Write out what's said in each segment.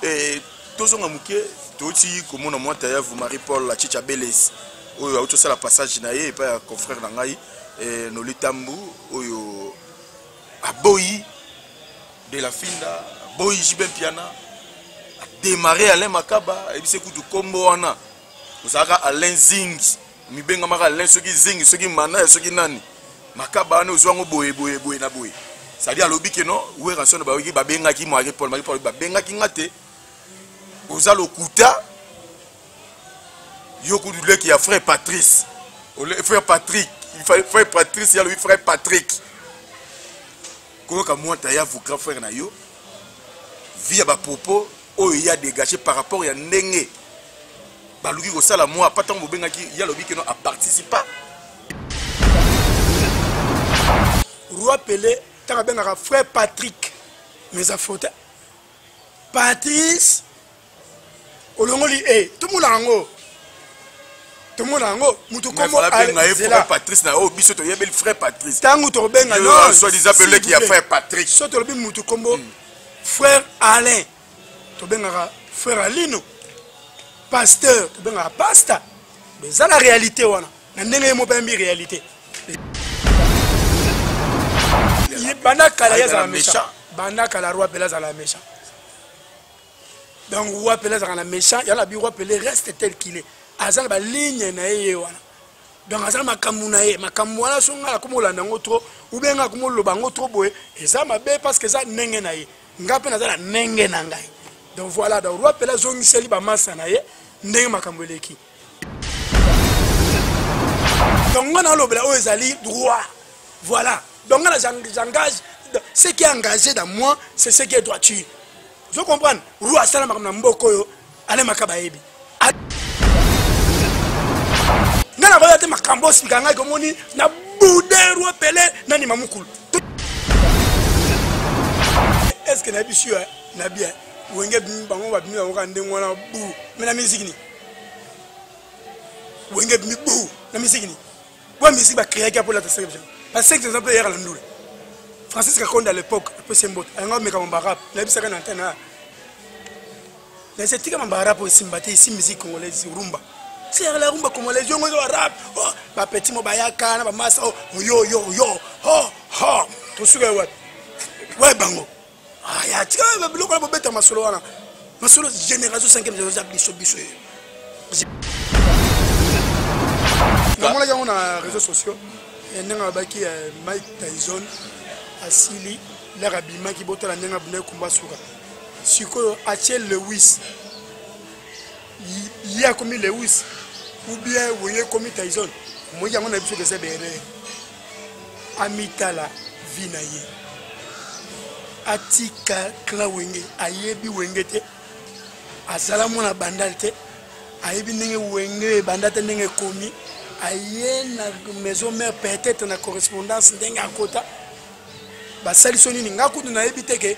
Et tous on a mouké, tous comme on a monté à vous Marie-Paul la Chicha Beles. Oyo auto ça la passage naie et pas confrère nangai et no litambu oyo aboyi de la finda boyi jiben piana démarrer Alain Makaba et c'est coup du combo wana osaka Alain Zing mi benga maka Alain soki Zing soki mana soki nani Makaba wana ozwango boye na boye ça dit à lobi que non ouais rançon ba wi ba benga ki Marie-Paul ba benga ki ngate oza lokuta Yoko du lait qui a frère Patrice. Frère Patrick. Frère Patrice, il y a le frère Patrick. Comment comme moi, tu as vu grand frère Nayo. Via ma propos, il y a dégagé par rapport à Nenge. Balouki au sala moi, pas tant que il y a le qui a participé. Roi Pelé, tu as bien frère Patrick. Mais ça faute. Patrice. Olongoli, tout le monde a un mot. Tout le monde a un mot. Frère Patrice, frère Patrice. Tango to benga non. Soit disant appelé qui a frère Patrick. Soit to bi mutu kombo. Frère Alain. To benga frère Alino. Pasteur, to benga pasteur. Mais ça la réalité wana. Na ndenge mo pa mbi réalité. Il banda kala ya za méchant. Banda kala roi Pelé za la méchant. Donc roi Pelé za la méchant, il y a la bi roi Pelé reste tel qu'il est. Azal ba ligne na ye wana donc azal makambu na ye makambu wana songa ko molanda ngo trop ou bien nga ko moloba ngo trop boye eza mabe parce que ça nenge na ye ngape na zala nenge na ngai donc voilà donc roi Pelé zongi seli ba masa na ye ndenge makambu eleki donc ngana lobela o ezali droit voilà donc ngana j'engage ce qui est engagé dans moi c'est ce qui est droiture je comprends roi sala makambu na mboko yo ale makaba yebi Nana va te makambo sikanga komoni na boudé roi Pelé nani mamukulu. Est-ce que na bisu na bien wenge bango ba bimi ba kande ngwana bu mais na musique ni wenge bimi bu na musique ni wa musique ba créer pour la terre parce que exemple hier la ndoule Francis Kakonda à l'époque peu sembo nga meka mba rap na bisaka na antenne na c'est tika mba rap aussi mbate ici musique congolaise rumba. C'est la rumba comme les gens qui rap. Oh, ma petit mobayaka, ma massa, oh, yo, oh, tout ce que ouais, bango. Ah, ya, tu vois, le bloc, bête ma solo, ma solo génération 5e génération biso. On a réseaux sociaux. Il y a un baki Mike Tyson, Asili, l'Arabima qui botte la nenga bune kumba suka. Siko Achel Lewis. Il y a commis Lewis. Ou bien vous voyez comme Tyson, moi j'ai mon habitude de se bérer. Amitala vinaye. Atika klawenge, ayebi wengete. Azala mona bandalte. Ayebi nenge wenge bandate nenge komi. Aye na maison mère peut-être na correspondance nenge akota. Ba salisoni ninga kudu na yebite ke.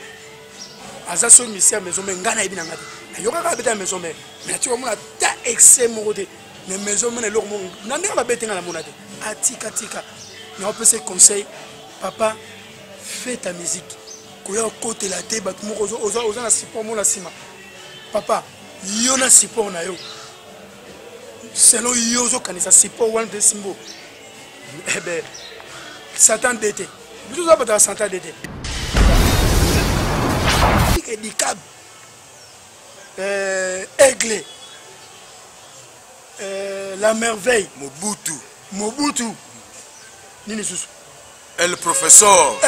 Aza so misia maison mère ngana yebi na ngati. Yoka ka beta maison mère. Mais tu vois mona ta excès morote. Mais maison mère leur monde n'andé pas bêter dans la monade atika mais on peut se conseiller papa fais ta musique koya côté la tête bat mo oza na support mo na sima papa yo na support na yo selon yo zo kanisa support one de simbo eh ben Satan d'été vous avez pas Satan d'été et du cab aigle la merveille Mobutu Nini Susu El professeur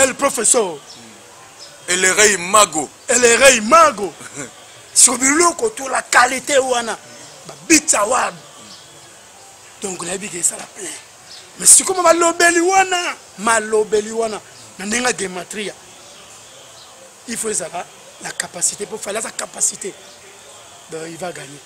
et le rey mago sur biloko tout la qualité wana ba bitsa wab donc la bi que ça la plein mais si comme malobeli wana na nenga gematria il faut ça la capacité pour faire sa capacité donc il va gagner.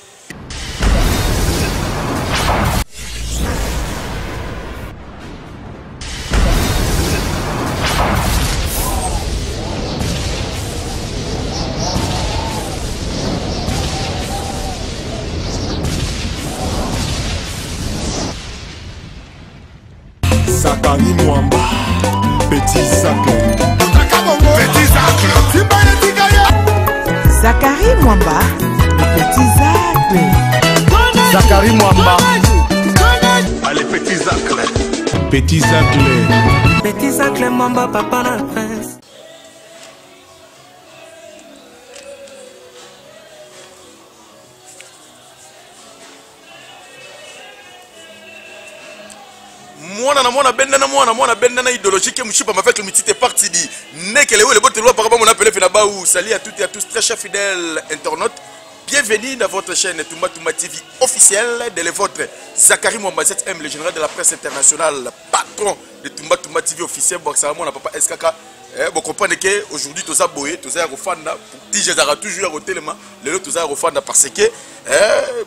Zakari Mwamba, Petit Zacle. Zakari Mwamba, Zachary Mwamba. Allez, petits acles. Petits acles. Petits acles Mwamba, papa la prince. Mwana bendana idéologique Mouchipa avec le petite parti dit Nekele le botte loi par rapport à mon appel Fenabaou. Salut à toutes et à tous, très chers fidèles internautes. Bienvenue dans votre chaîne Toumba TV officielle de votre Zachary Mwamba 7M, le général de la presse internationale, patron de Toumba TV officiel. Bon, ça va mon papa SKK. Vous comprenez que aujourd'hui tous aboyés, tous à refanda. Si je zara toujours à tellement, les autres tous à refanda parce que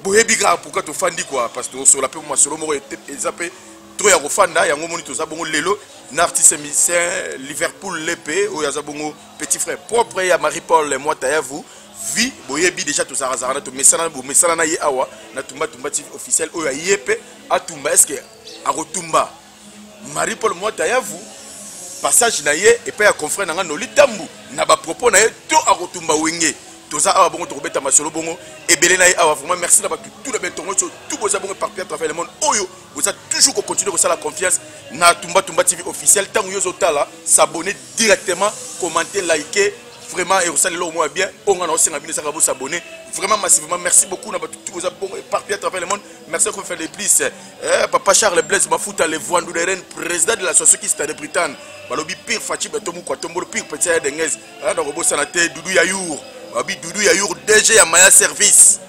boyé bigra pourquoi tu fandi quoi parce que sur la peu moi sur le mot et zappé. Trop ya refanda ya ngomoni toza bongo lelo na artiste musicien Liverpool l'épée o ya zabongo petit frère propre ya Marie-Paul Mwata ya vous vi boyebi déjà to zarazara to mesana na ye awa na Toumba TV officiel o ya yepe atumba est-ce que a retumba Marie-Paul Mwata ya vous passage na ye et pas ya confrère na no litambu na ba propos na ye to a retumba wenge toza awa bongo to beta masolo bongo et belé na ye awa vraiment merci na ba tout le bentongo tout boza bongo partout à travers le monde oyo vous avez toujours continué à la confiance na Toumba TV officiel. Tant que vous êtes s'abonner directement, commenter, liker, vraiment et vous allez le moins bien. On a aussi envie de s'abonner vraiment massivement. Merci beaucoup. Nous vous avez partout à travers le monde. Merci beaucoup faire les plus. Papa Charles Blaise Mafuta, le Voandou de Rennes, président de la société de Britann. Balobi pire Fatih Batomu Kwatombo, pire petit Denguez. Dans le robot santé, Doudou Yayour. Babi Doudou Yayour, DG Yamaya Service.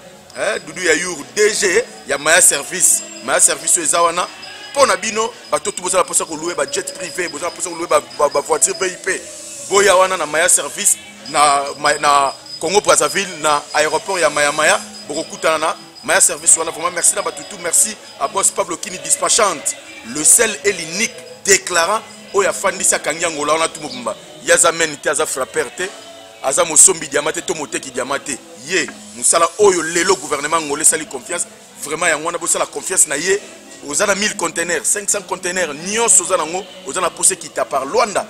Doudou Yayour, DG Yamaya Service. Maya service ezawana pona bino bato tout boza posa ko louer ba jet privé boza posa ko louer ba voiture VIP boya wana na Maya service na Congo Brazzaville na aéroport ya Maya bokutana na Maya service wana vraiment merci na batutu merci à boss Pablo Kini dispatchante le seul et l'unique déclarant oya fandisa kanyangola wana tout mobumba yazamen ti aza frapperte aza mosombi diamate to moteki diamate ye musala oyo lelo gouvernement ngolé sali confiance. Vraiment, il y a la confiance na ye. Aux 1000 containers, 500 containers, Nyon Sozanango, aux ana posé qui t'a par Luanda.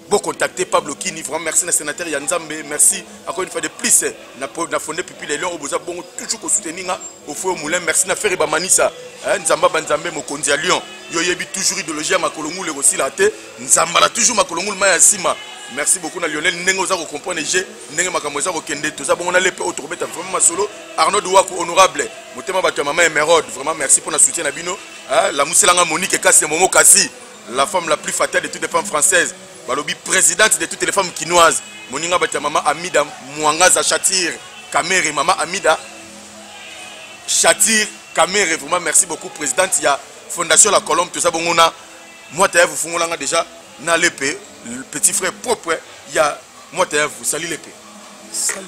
Bon contacter Pablo Kini, vraiment merci na sénateur Yanzambe, merci encore une fois de plus. Na fondé Pipi les Lions, vous avez toujours soutenir au feu moulin, merci na Ferry Bamanisa, Nzamba Banzambe Mokonzi à Lyon. Yo yebi toujours idéologie à Makolongu le aussi la tête, Nzamba la toujours Makolongu Maya Sima. Merci beaucoup na Lionel Nengoza ko comprendre G Nenge Makamoza ko kende to za bon on a l'épée autour beta vraiment solo Arnaud Douakou honorable motema bato maman Emerode vraiment merci pour notre soutien na bino la Mousselanga Monique Kassi Momo Kassi la femme la plus fatale de toutes les femmes françaises balobi présidente de toutes les femmes quinoises moninga bato maman Amida Mwangaza Chatir Kamere maman Amida Chatir Kamere vraiment merci beaucoup présidente il y a Fondation La Colombe tout ça bon on a moi t'as vous fungolanga déjà na l'épée le petit frère propre, il y a moi vous salut l'épée. Salut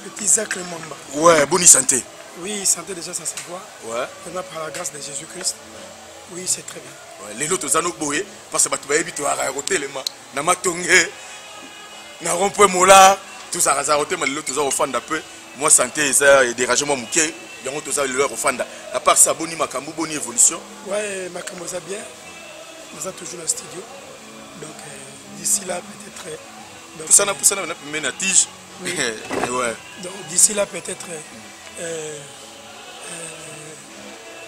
petit Zachary Mwamba. Ouais, bonne santé. Oui, santé déjà ça se voit. Ouais. Maintenant par la grâce de Jésus-Christ. Oui, c'est très bien. Ouais, les autres zano boye parce que tu vas éviter à raroter les mains. Na matongé na rompe mola tout ça raroter mais les autres ont fan d'un peu. Moi santé ça et dérangement mouké, il y a autres leur fanda. À part ça boni makambo boni évolution. Ouais, makambo ça bien. Nous avons toujours le studio. Donc d'ici là peut-être pour ça on a mis la tige. Oui. Ouais. Donc d'ici là peut-être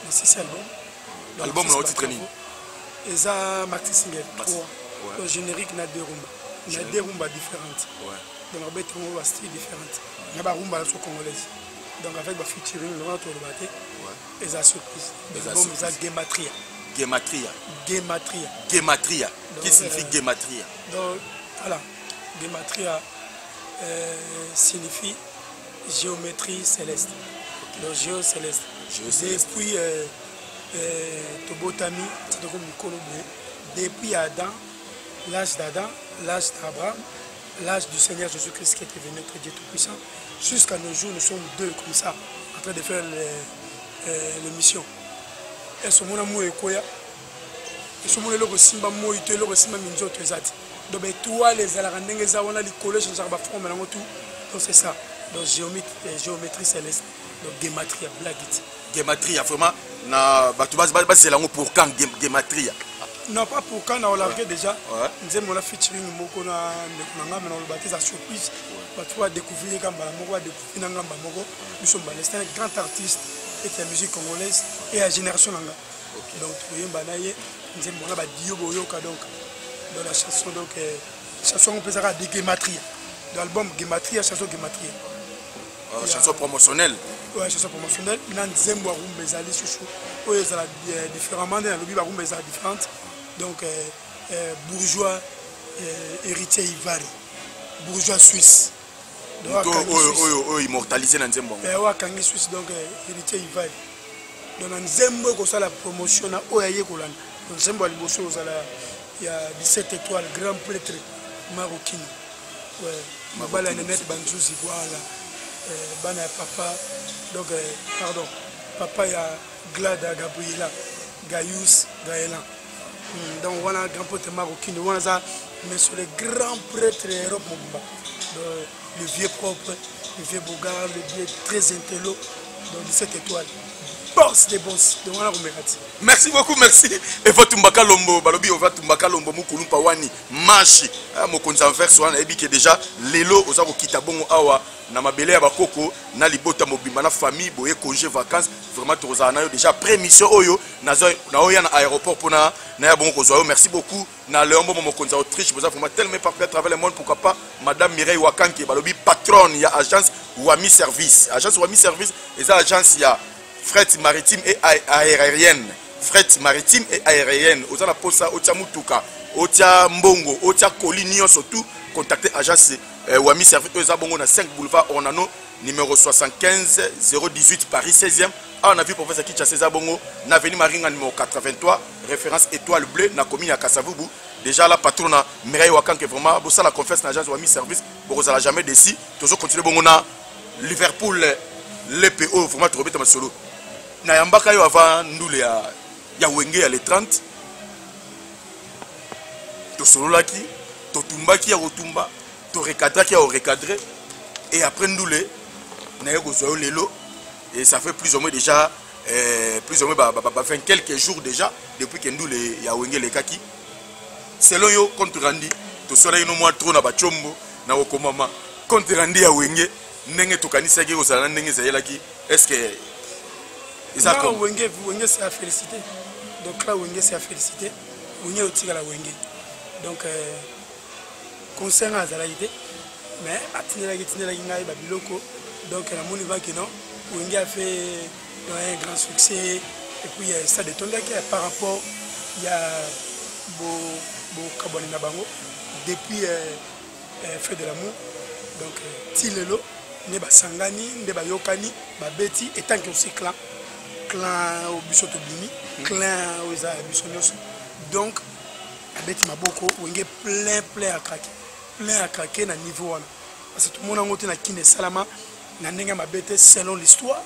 d'ici c'est album. Album là titre ni. Et ça Maxi Single 3. Le générique n'a deux rumba. Il y a deux rumba différentes. Ouais. Donc on va trouver un style différent. Il y a des rumba sur congolaise. Donc avec le featuring on va trouver le et ça surprise. L'album ça Gematria. Gematria. Gematria. Gematria. Qui signifie Gematria? Donc, voilà. Gematria signifie géométrie céleste. Donc, géo céleste. Depuis Tobotami, depuis Adam, l'âge d'Adam, l'âge d'Abraham, l'âge du Seigneur Jésus-Christ qui était venu notre Dieu Tout-Puissant, jusqu'à nos jours, nous sommes deux comme ça, en train de faire l'émission. Et ce moment où il ce moment où simba moi il le simba minzo tezati donc toi les alarandenge za wana likolo je nzaba forme na tout donc c'est ça donc géométrie céleste donc gematria blagit gematria vraiment na batu base lango pour quand gematria non pas pour quand on l'a regardé déjà nous avons la featuring moko na ngamba na le baptême surprise batu va découvrir ngamba moko va découvrir ngamba moko nous sommes un grand artiste et la musique congolaise et la génération langa. Donc oui banaye nous aimons la badio boyoka donc dans la chanson donc chanson on peut dire de Gematria. Dans l'album Gematria chanson Gematria. Chanson promotionnelle. Ouais, chanson promotionnelle. Nan zembo rumba ezali chouchou. Oyo ezala différemment dans le rumba ezala différente. Donc bourgeois héritier Ivari. Bourgeois suisse. Donc immortalisé dans zembo. Ouais, kangi suisse donc héritier Ivari. Donc nan zembo ko la promotion na oyaye kolana. Donc zembo liboso ezala il y a 17 étoiles grand prêtre marocain. Ouais, mabala net banzuzi voilà. Bana papa donc pardon papa ya Glada Gabriela Gaius Gaëlan donc voilà grand prêtre marocain voilà ça mais sur les grands prêtres Europe le vieux propre le vieux bougard le vieux très intello donc 17 étoiles boss des boss donc voilà merci beaucoup merci et votre Mbakalombo balobi on va Mbakalombo mukulu pawani machi mo konza verse wana ebi que déjà lelo oza ko kitabongo awa na mabele ya bakoko na libota mobimba na famille boye congé vacances vraiment toza na yo déjà prémission oyo na oya na aéroport pona na ya bongo kozwa yo merci beaucoup na leombo mo konza Autriche boza vraiment tellement parfait à travers le monde pourquoi pas madame Mireille Wakanke balobi patronne ya agence Wami Service et ça agence ya fret maritime et aérienne fret maritime et aérienne aux la posa otia mutuka otia mbongo otia colis surtout contacter agence Wami Service aux bongo na 5 boulevard Ornano numéro 75 018 Paris 16e. On a vu professeur Kicha César Bongo na avenue Maringa numéro 83 référence étoile bleue na commune à Kasavubu. Déjà la patronne Mireille Wakanke vraiment bossa la confesse na agence Wami Service pour ça jamais déci toujours continuer bongo na Liverpool l'EPO vraiment trop bien solo na yambaka yo avant ndule ya wenge ya le 30 to sololaki to tumbaki ya rotumba to recadraki ya recadrer et après ndule na yo gozo lelo et ça fait plus ou moins déjà plus ou moins 20 quelques jours déjà depuis que ndule ya wenge le kaki selon yo compte randi to soleil no moi trop na bachombo na okomama compte randi ya wenge ndenge to kanisa ki kozala ndenge zayelaki est-ce que là, Wenge c'est à féliciter. Donc là, Wenge c'est à féliciter. Wenge aussi à la Wenge. Donc, concernant la Zalaïde, mais donc la Mouniva qui non, Wenge a fait un grand succès. Et puis, ça détonne par rapport, il y a Bo Kaboni Nabango, depuis Feu de l'amour. Donc, Tilelo, Neba Sangani, Neba Yokani, Babeti, et tant que aussi clan. Clan au Bissoto Bini, clan aux Bissonnos. Donc, avec Maboko, Wenge plein à craquer à niveau 1. Parce que tout le monde a monté dans Kine Salama, Nanenga Mabete selon l'histoire.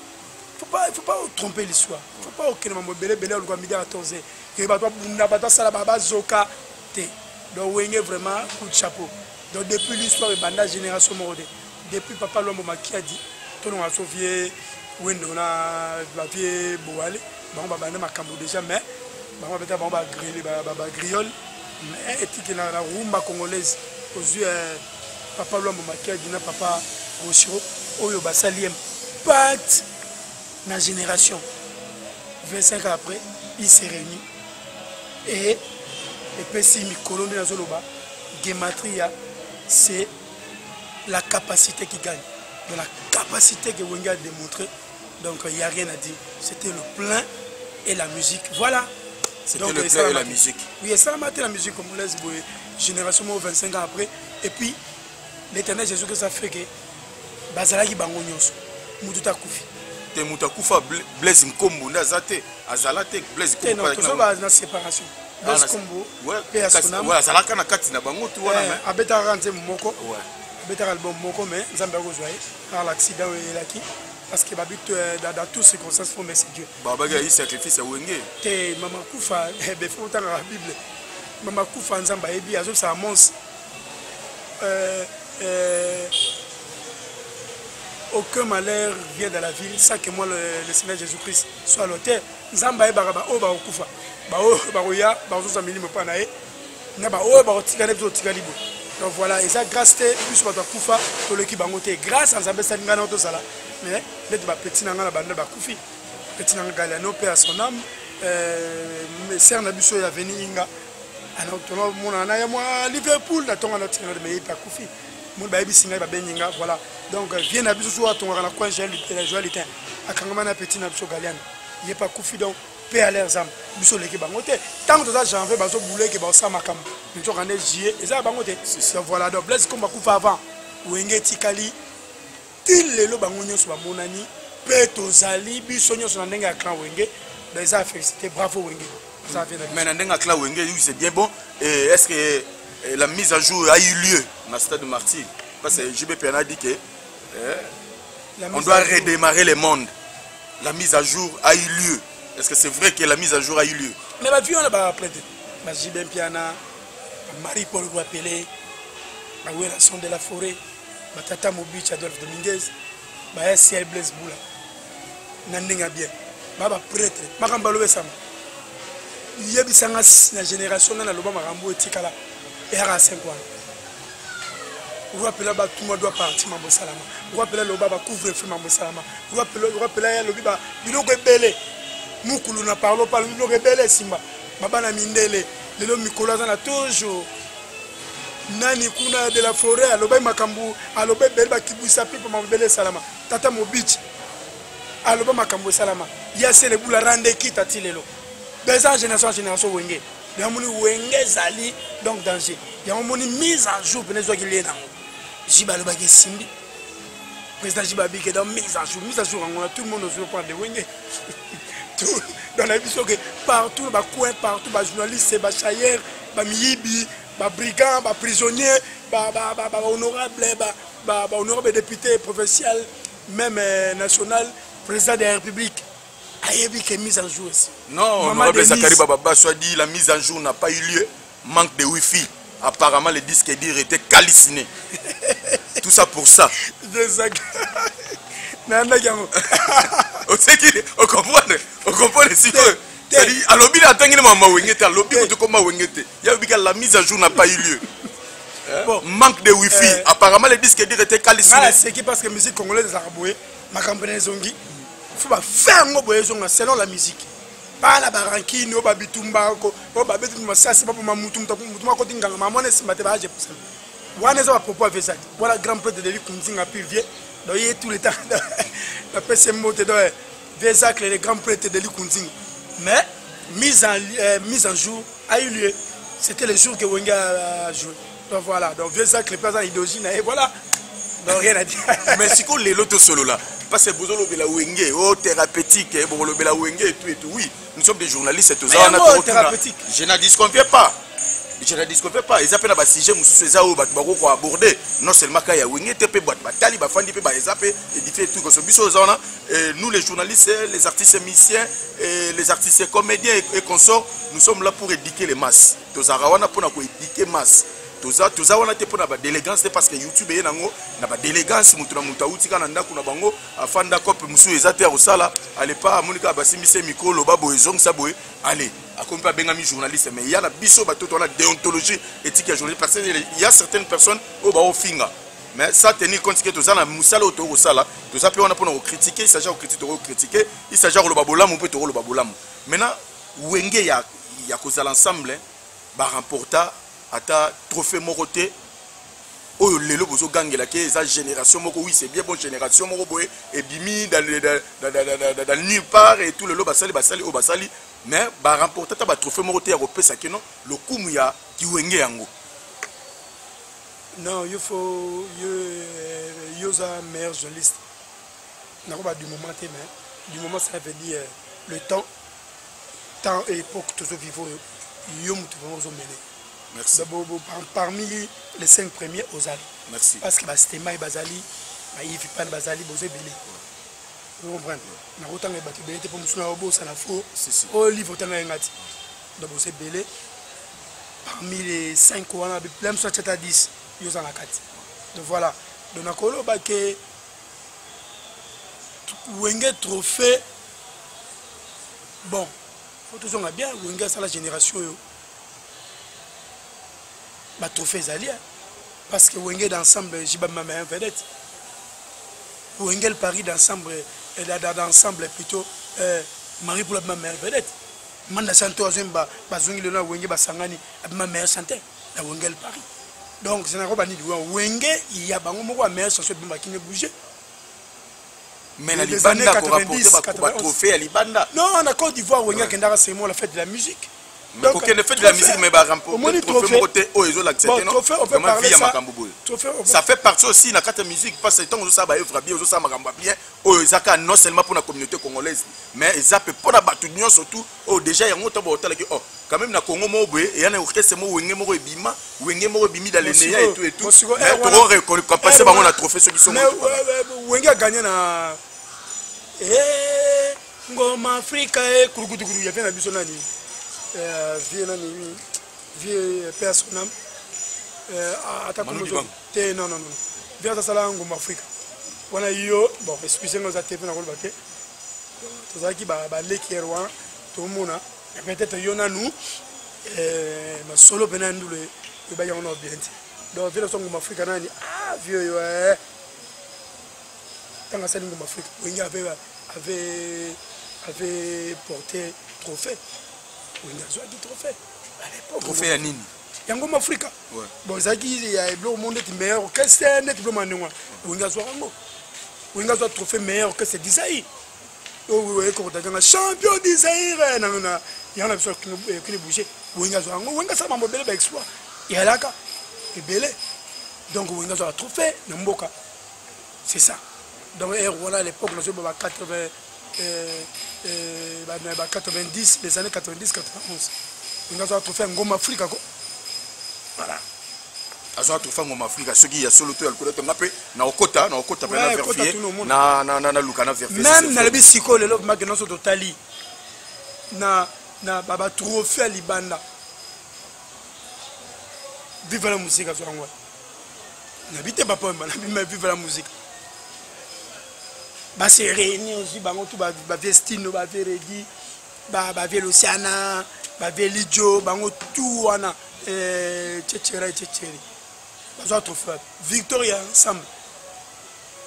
Il ne faut pas tromper l'histoire. Il ne faut pas aucun moment belé ou le midi à 14h. Il ne faut pas Salababa Zoka. Donc, Wenge vraiment coup de chapeau. Donc, depuis l'histoire de Banda Génération Morode, depuis Papa Lombo Maki a dit, tout le monde a sauvé. Oui, on a la vieille boale, on va makambo déjà, mais on va griller, griole, mais éthique la rumba congolaise, aux yeux Papa Lombo Makia, Dina Papa Rochiro, Oyo Basaliem, pacte dans la génération. 25 ans après, il s'est réuni et puis Colombie dans Zoloba, Gematria, c'est la capacité qui gagne, de la capacité que Wenge a démontré. Donc il n'y a rien à dire. C'était le plein et la musique. Voilà. C'était le plein et la musique. Oui, et ça a maté la musique congolaise, génération 25 ans après. Et puis, l'éternel Jésus que ça fait que Bazalaki Bangonyos, Moutouta Koufi. Te Moutakufa, Blaise Nkombo, Nazate, Azalate, Blaise Nkombo. Non, tout ça va dans la séparation. Blaise Nkombo, Péaskonam. Ouais, Azalaka na kati na bango tu wana. Abeta Ranze Moko. Ouais. Abeta album Moko, mais Zambago Zoye, par l'accident et l'acquis. Parce que dans toutes circonstances, il faut remercier Dieu. Babaga il sacrifice à Wenge. Te Maman Koufa, il faut autant dans la Bible. Maman Koufa, Nzamba Ebi, Azo, ça annonce. Aucun malheur vient dans la ville sans que moi, le Seigneur Jésus-Christ, soit à l'auteur. Nzamba Ebi, Baraba, Oba Koufa. Baroya, Barozo Samili Mopanae. Naba, Oba Tigane, Tigalibo. Donc voilà, et ça, grâce à plus de Koufa, pour l'équipe Bangote, grâce à Nzamba Salingana, tout ça là. Mais les deux petits n'ont pas de Koufi. petit Galiano paix à son âme sœur Nabiso ya venu inga alors tout le monde en a moi Liverpool na tonga notre de mais pas Koufi mon baby singa ba beninga voilà donc vient Nabiso so tonga na coin gel la joie akangama na petit Nabiso Galiano il est pas Koufi donc paix à leurs âmes biso leki bangote tant que ça janvier bazo boulé que ba sa makam nous to rendre juillet et ça bangote voilà donc blesse comme Koufa avant wenge tikali til lelo bango nyonso ba monani pe tozali biso nyonso na ndenge ya clan wenge les a félicité bravo wenge ça vient mais na ndenge ya clan wenge oui c'est bien bon et est-ce que la mise à jour a eu lieu dans le stade de Martyr parce que JBPN a dit que on doit redémarrer le monde. La mise à jour a eu lieu. Est-ce que c'est vrai que la mise à jour a eu lieu? Mais la vie on a pas prêté ma JBPN Marie-Paul Guapelé la Son de la Forêt ma Tata Mobich Adolphe Dominguez ma SCL Blaise Boula nandinga bien baba prêtre makambalo besama yebisanga na génération na loba makambo etikala era 5 ans on rappelle ba tout le monde doit partir mambo salama on rappelle loba ba couvre feu mambo salama on rappelle ya lobi ba biloko ebele mukulu na parlo pas biloko ebele simba baba na mindele lelo mikolo za na toujours nani kuna de la forêt aloba makambo aloba bele ba kibuisa pipo mambo bele salama Tata Mobich aloba makambo salama ya se le bula rande kita tilelo des génération wenge ya moni wenge zali donc danger ya moni mise en jour penezo ki lena jiba aloba ke simbi président jiba bi ke dans mise en jour on a tout le monde au point de wenge tout dans la vision que partout ba coin partout ba journaliste ba chayer ba miyibi ba brigand ba prisonnier ba honorable ba honorable député provincial même national président de la République a été mise en jour aussi. Non, honorable Zakari Bababa soit dit la mise en jour n'a pas eu lieu. Manque de wifi. Apparemment le disque dur était calciné. Tout ça pour ça. On comprend si c'est-à-dire à l'objet d'attendre maman wengete à l'objet de comment wengete. La mise en jour n'a pas eu lieu. Bon, manque de wifi. Apparemment le disque dur était calciné. C'est qui parce que musique congolaise araboué ma campagne zongi faut pas faire un selon la musique pas la barankini au babitumba au babitumba ça c'est pas pour ma mutumba ko tingala maman ne simate ba je pour ça wana ça propos avec ça voilà grand prêtre de l'Ikunzinga puis vieux donc il est tout le temps la PC mote donc Vezac les grands prêtres de l'Ikunzinga mais mise en jour a eu lieu c'était le jour que Wenga a joué donc voilà donc Vezac les présents idogine et voilà donc rien à dire mais si qu'on les loto solo là parce que vous avez la wenge oh thérapeutique vous avez la wenge et tout oui nous sommes des journalistes et tout ça thérapeutique je ne disconfie pas ils appellent à sujet monsieur ça au bako aborder non seulement quand il y a wenge TP boîte batali ba fandi pe ba ezape éditer tout comme ça biso zona nous les journalistes les artistes musiciens les artistes comédiens et consorts nous sommes là pour éduquer les masses tous arawana pour na ko éduquer masse Toza wana te pona ba délégance parce que YouTube ye nango na ba délégance mutu na mutu utika na ndako na bango afanda kope musu ezate ya osala ale pa monika basimise mikolo babo ezong saboye allez akomi pa bengami journaliste mais il y a la biso ba toto na déontologie éthique ya journaliste parce que il y a certaines personnes au ba ofinga mais ça tenir compte que toza na musala auto osala toza pe wana pona ko critiquer il s'agit de critiquer il s'agit de babolamu pe to lo babolamu maintenant wenge ya kozala ensemble ba remporta ata trophée moroté oh lelo bozo gangela ke eza génération moko oui c'est bien bonne génération moko boye et bimi dans nulle part et tout lelo basali au basali mais ba remporter ta ba trophée moroté européen ça que non le kumu ya kiwenge yango non il faut yoza meilleur journaliste n'a pas du moment mais du moment ça veut dire le temps et époque toujours vivre yo mutu vraiment mener. Merci. Parmi les 5 premiers aux Ali. Merci. Parce que Stema et Bazali, Yves Pan Bazali, Bozé Belé. Vous comprenez? Na autant que Baté Belé, pour Moussuna Obo, ça n'a faux. Au livre, autant que Ngati. Donc Bozé Belé. Parmi les 5 on a même soit 7 à 10, ils ont la 4. Donc voilà. Donc on a colo que Wenge trophée. Bon, faut toujours bien. Wenge c'est la génération. Bah trophée Zalia parce que Wenge d'ensemble j'ai pas ma main vedette Wenge le Paris d'ensemble d'ensemble plutôt Marie pour la mère vedette. Manda santo azemba bazungi le na wenge basangani ma mère santé la wengel Paris. Donc c'est un robani wenge il y a bango moko mère chanson bimba qui ne bouger. Mais la Libanda pour rapporter ba trophée à Libanda. Non, en Côte d'Ivoire wenge kendara c'est moi la fête de la musique. Donc aucun fait de la musique mais ba remporter trophée côté oh ils ont l'accepté non. Comment via makambo. Ça fait partie aussi na carte musique parce que tant que ça ba œuvre bien, ça makambo bien. Oh ezaka non seulement pour la communauté congolaise mais ezapé pour la batunion surtout oh déjà il y a un temps que oh quand même na Congo mo boye et y a un orchestre mo wenge mo ebima dans les néa et tout mais pour reconnaître passer bango na trophée ceux qui sont wenge a gagné na ngoma Afrika kurukutu ya vient na biso nani vie nani vie personnel attaque non vient ça là ngoma Afrika wana yo bon excusez-moi za TV na ko baké tozaki ba leki erwa to mona peut-être yona nous ma solo benandu le ba yona bien donc vile songo Afrika nani vieux yo tanga sali ngoma Afrika wengi avait porté trophée wengi azwa di trophée à l'époque trophée ya nini ya ngoma Afrika bon zaki ya eblo monde ti meilleur orchestre net blo manengwa wengi azwa ngo wengi azwa trophée meilleur que c'est d'Isaïe oui ko tanga champion d'Isaïe na yana biso kini bouger wengi azwa ngo wengi sa mambo bele ba exploit ya laka ebele donc wengi azwa trophée na mboka c'est ça donc voilà à l'époque nous sommes 90 les années 90 91 on a trouvé un ngoma Afrika ko voilà azo trouvé un ngoma Afrika ce qui a solo to alcool to ngape na okota pena vérifier na lukana vérifier même na lebi siko le love magno so totali na baba trophée à Libanda vive la musique azo ngwa na bité papa na vive la musique ba se réunir aussi bango tout ba vestino ba veredi ba velociana ba velijo bango tout wana tchétchéri bazo trophée Victoria ensemble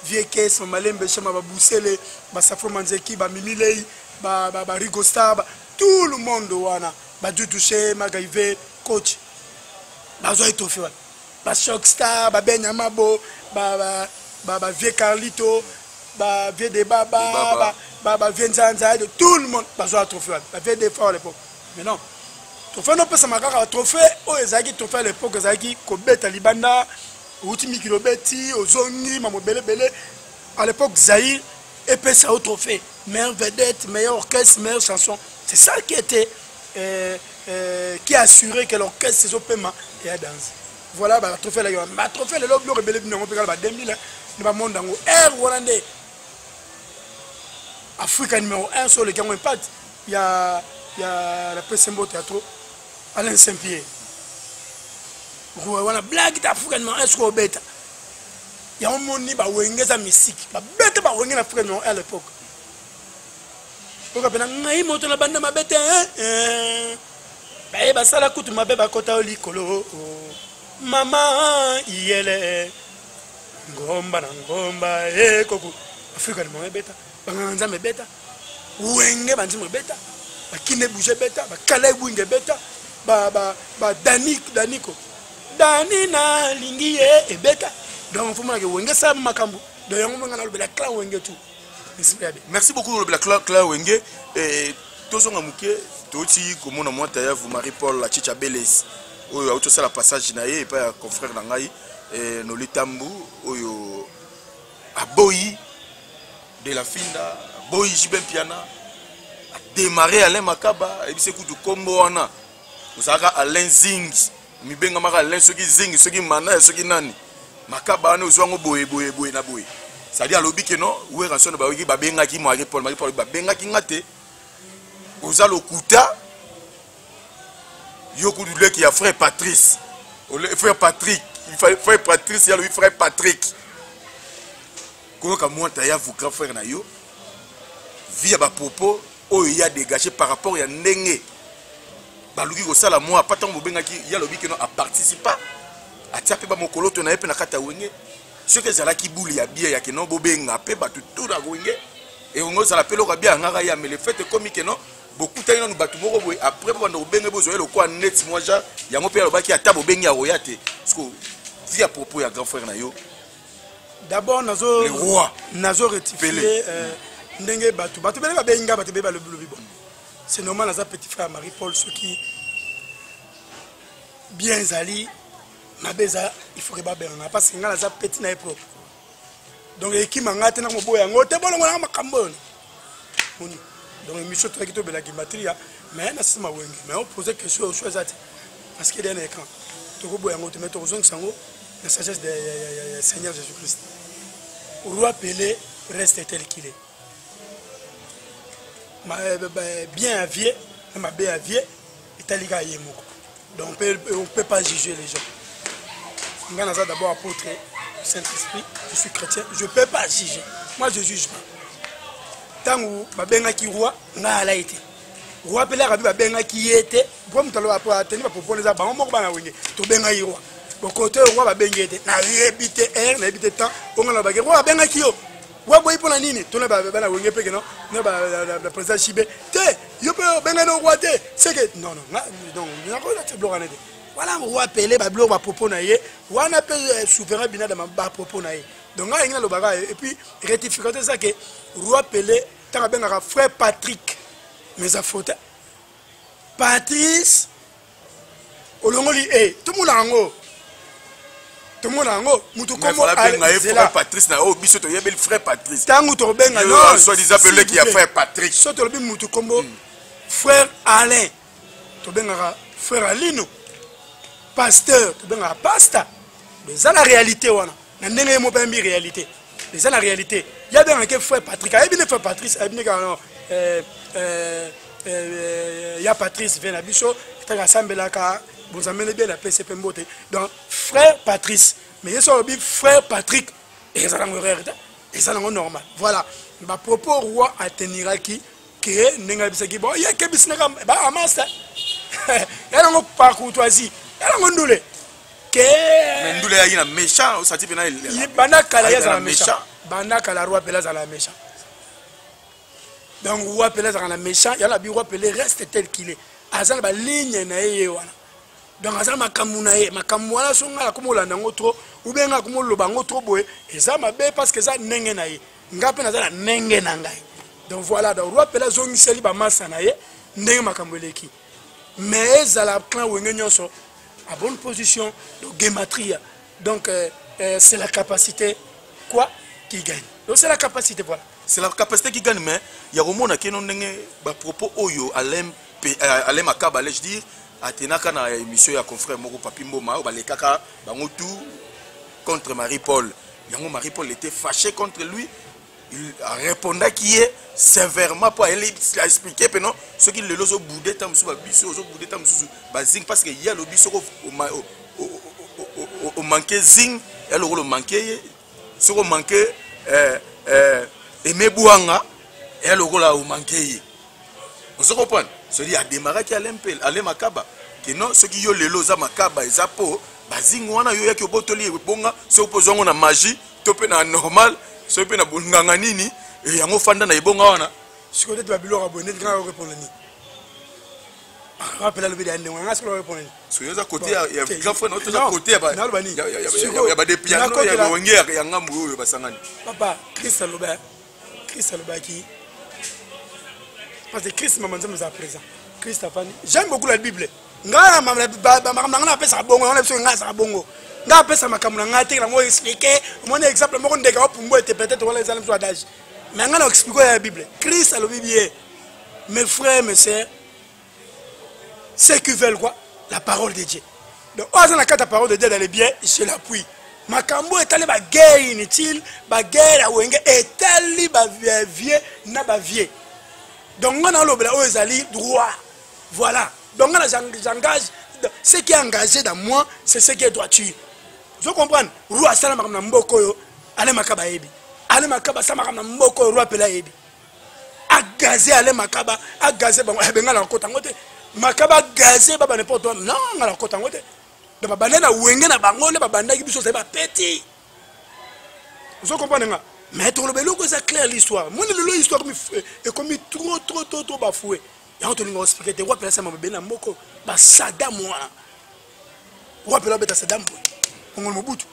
vie caisse malembe chama ba bousele ba safro manzeki ba mimilei ba Rigo Star tout le monde wana ba touché magaive coach bazo trophée ba Shock Star ba Benyamabo ba vie Carlito ba vie de baba vie nzanza de tout le monde bazo trophée ba vie de fort à l'époque mais non trophée non pas ça makaka trophée o ezaki trophée à l'époque ezaki ko beta Libanda uti mikilobeti ozongi mamobele à l'époque Zaïre et puis ça au trophée meilleure vedette meilleure orchestre meilleure chanson c'est ça qui était qui assurait que l'orchestre ses paiement et à danse voilà ba trophée là ba trophée le lobe rebelle bingo pe ba 2000 ni ba monde ngo rwandais Africa numéro 1 sur le Gamon Impact, il y a le Pessembo Théâtre, Alain Saint-Pierre. On a blague d'Africa numéro 1 sur le bêta. Il y a un monde qui a une musique. Il y a un bêta qui a une Africa numéro 1 à l'époque. Pourquoi il y a la bande de ma bête? Il y a la coupe de ma bête à côté de l'icolo. Maman, il y a ngomba, koko. Africa numéro 1 bêta. Banganza me beta wenge banzi me beta bakine bouger beta bakala bwinge beta ba daniko danina lingi e beta donc faut que wenge sa makambu do yango ngana lobela clan wenge tout merci beaucoup lobela clan wenge et tozonga muke toti komona mwata ya vous Marie Paul la Chicha Belez oyo auto sala passage na ye pa confrère na ngai no litambu oyo aboyi de la Finda, Boy Jibem Piana, a démarré Alain Makaba, et puis c'est coup de combo wana. Vous savez Alain Zing, mi benga maka Alain ceux qui zing, ceux qui mana, ceux qui nani. Makaba ne ozo ngo boye na boye. Ça dit à l'obi que non, où est rançon ba wi ba benga ki Marie Paul ba benga ki ngate. Oza lokuta. Yoku dule qui a frère Patrice. Frère Patrick, il fallait frère Patrice, il y a lui frère Patrick. Comme moi, tu as vu grand frère Nayo, via ba propos, oh il y a dégagé par rapport à Ndenge. Baluki ko sala moi, pas tant mobenga ki ya lobi que non a participé. A tiapé ba mokolo to na epe na kata wenge. Ce que zala ki bouli ya bien ya que non bobenga pe ba tout na wenge. et on ça l'appelle au bien ngara ya mais le fait comme que non beaucoup de gens nous battent après pendant au benga bozo le quoi net moi ja ya mo père baki ata bo benga royate parce que si à propos ya grand frère na yo d'abord nazo le roi nazo rectifier ndenge batu bele ba benga batu beba le bon c'est normal naza petit frère Marie Paul ceux qui bien zali mabeza il faut que ba benga parce que ngala za petit na propre donc équipe mangate na mo boya ngote bolongo na makambo moni. Donc, Michel Trakito de la Gimatria, mais il y a mais on posait question aux choses parce qu'il y a un écran. Tu mettre aux sango la sagesse du Seigneur Jésus-Christ. Le roi Pelé reste tel qu'il est. Bien avié, ma bien avié, est allé à Yemoko. Donc, on ne peut pas juger les gens. On a d'abord apôtre Saint-Esprit, je suis chrétien, je ne peux pas juger. Moi, je ne juge pas. Tangu babenga ki roi nga ala été roi Pelé rabi babenga ki était comme talo apa teni ba proposer ba moko bana wenge to benga roi bon côté roi babenga était na habité na habité temps on nga ba roi babenga ki yo roi boy pona nini to na ba bana wenge peke non na ba la président Chibé te yo pe benga no roi te c'est que non na ko la te blogane de voilà roi Pelé ba blog ba propos na ye wana pe souverain bina da ba propos na ye. Donc, il y a le bagage. Et puis, rectificateur, c'est ça que roi Pelé, tant que frère Patrick, mais ça faute. Patrice, au long de tout le monde en haut. Tout le monde en haut. Frère Patrice, frère Patrice. Tant que tu as bien, non, soit disant qu'il y a frère Patrick. Soit tu as bien, frère Alain, tu as bien, frère Alino, pasteur, tu as bien, pasteur. Mais ça, la réalité, voilà. Il y a une réalité. C'est la réalité. Il y a bien un frère Patrick. Il y a bien frère Patrice. Il y a Patrice Venabicho. Il y a Sambelaka. Vous amenez bien la PCP Mbote. Donc, frère Patrice. Mais il y a un frère Patrick. Et ça c'est normal. Voilà. Ma propos roi à Teniraki. Qui est Nengalbisaki. Bon, il y a que Bisnaka. Bah, Amasta. Il y a un parcours toisi. Il y a un ndule. Mais nous les a méchant, ça dit bien il Banaka méchant. Banaka la roi Pelé la méchant. Donc roi Pelé la méchant, il y a la roi Pelé reste tel qu'il est. Azal ba ligne na yé wana. Donc azal makamuna yé, makamwana songa comme la nango trop ou bien comme le bango trop boé et ça m'a bé parce que ça nenge na yé. Ngape na za nenge na ngai. Donc voilà, donc roi Pelé zongi seli ba masa na yé, nenge makamboleki. Mais za la clan wenge nyonso à bonne position de Gematria. Donc, c'est la capacité quoi qui gagne. Donc, c'est la capacité, voilà. C'est la capacité qui gagne, mais il y a un moment qui a propos Oyo, Alem Akaba, je dis, à Tenaka, dans l'émission, il y a un confrère Moro Papimboma, les Kaka, tout contre Marie-Paul. Marie-Paul était fâché contre lui. Il répondait qui est sévèrement pour aller expliquer non ce qu'il le lozo boudé tam sou biso ozo boudé tam sou bazing parce que il y a le biso au manqué zing et le manqué sur au manqué Emebouanga et le rôle au manqué on se comprend celui a démarré qui allait Makaba que non ce qui yo le loza Makaba ezapo bazing wana yo yaki obotoli bonga se opposant on a magie topé na normal ce qui est na nini et yango fanda na ibonga wana ce côté de biloko abonné grand répondre ni rappelle le vidéo nga ce répondre so yoza côté ya grand frère notre côté ba ya ba de piano ya wengea ya ngambu oyo basangani papa Christ loba qui parce que Christ m'a manzé à présent Christ afani j'aime beaucoup la Bible nga makamna na pesa bongo na pesa nga sa bongo nga pesa makamna nga te na mo expliquer mon exemple moko ndeka opumbo était peut-être wala ezala mso adage mais nga na expliquer la Bible Christ a le Bible mes frères mes sœurs ceux qui veulent quoi la parole de Dieu donc oza na kata parole de Dieu dans les biens je l'appuie makambo etali ba guerre inutile ba guerre wenge etali ba vieux na ba vieux donc nga na lobela o ezali droit voilà donc là j'engage ce qui est engagé dans moi c'est ce qui est droiture vous comprenez roi salama comme mboko yo ale makaba yebi ale makaba sama comme mboko roi pela yebi agazer ale makaba agazer bango benga na kota ngote makaba gazer baba n'importe quoi non ngala kota ngote de baba na wenge na bango le baba ndaki biso c'est pas petit vous comprenez nga mais tu le ça clair l'histoire moi l'histoire comme trop bafoué et on te lui expliquer te rappelle ça m'a bien moko ba Saddam moi rappelle ba Saddam on le Mobutu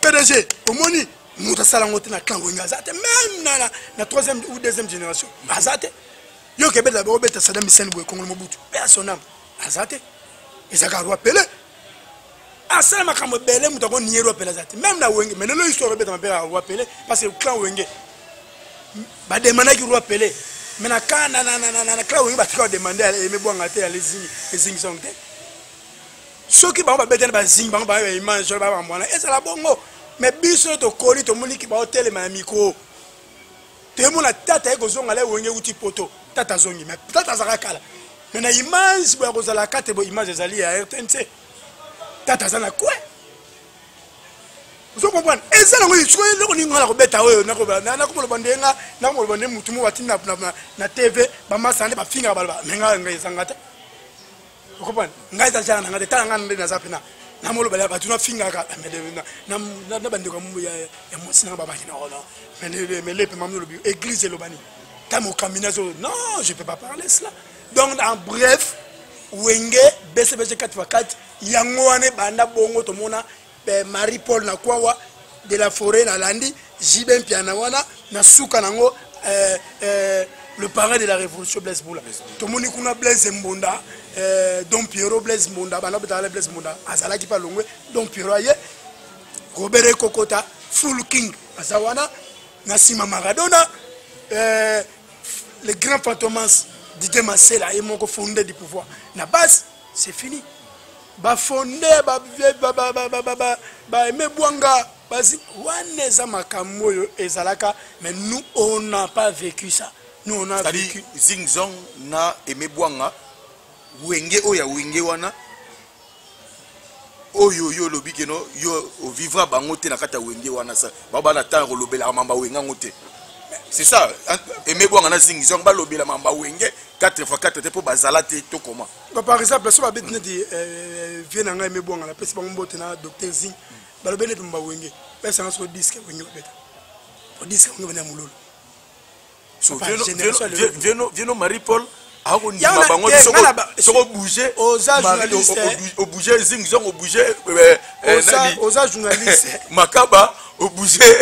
PDG au moni muta sala ngote na clan wenga zate même na troisième ou deuxième génération azate yo ke beta ba beta Saddam Hussein boy Congo Mobutu personne azate ezaka rappelle asala makambo belé muta ko niero rappelle zate même na wenge mais le histoire beta ma père rappelle parce que clan wenge ba demanda ki rappelle mais na kana na clan wenge ba tika demander aimer boanga te les zing songte soki ba beta ba zing ba image ba mwana ezala bongo mais biso to koli to moniki ba hotel ma micro te mona tata eko zonga le wenge uti poto tata zongi mais tata zaka kala mais na image ba ko zala kate bo image ezali ya RTNC tata zana quoi vous comprenez et ça ngo itso le ko ninga ko beta oyo na ko lo bandenga na ko lo bande mutu mu watina na TV ba masande ba finga ba menga ngezangata vous comprenez ngaita jana ngate tanga ndena zapina na molo bala ba tuna finga ka na bande ko mu ya mosina ba ba kina ona mais les mamno le église le bani tamo caminazo non je peux pas parler cela donc en bref wenge BCBG 4x4 yango ane banda bongo to mona Marie Paul na kwawa de la forêt na landi Jibem piana wana na suka nango le parrain de la révolution Blaise Boula to moni kuna Blaise Mbonda Don Pierrot Blaise Mbonda bana betala Blaise Mbonda azala ki pa longwe Don Pierrot aye Robert Kokota Full King azawana Nassima Maradona le grand fantomas Didier Massela et mon fondé du pouvoir la base c'est fini ba fondé ba aimé Bouanga basi waneza makambo yo ezalaka mais nous on n'a pas vécu ça nous on a vécu Zingzong na aimé Bouanga wenge oya wenge wana oyo yo lobi keno yo o vivra bango te na kata wenge wana sa baba na tango lobela mamba wenga ngote c'est ça aimé Bouanga na Zingzong ba lobela mamba wenge 4x4 te po bazala te to comment par exemple so ba betne di vient nga aimé Bouanga la pesi bango mbote na docteur Zing ba lobele pe mamba wenge pesa nga so disque wenge beta o disque wenge bana mulolo so vieno Marie Paul ako ni bango soko bouger au bouger Zingzong au bouger oza journaliste Makaba au bouger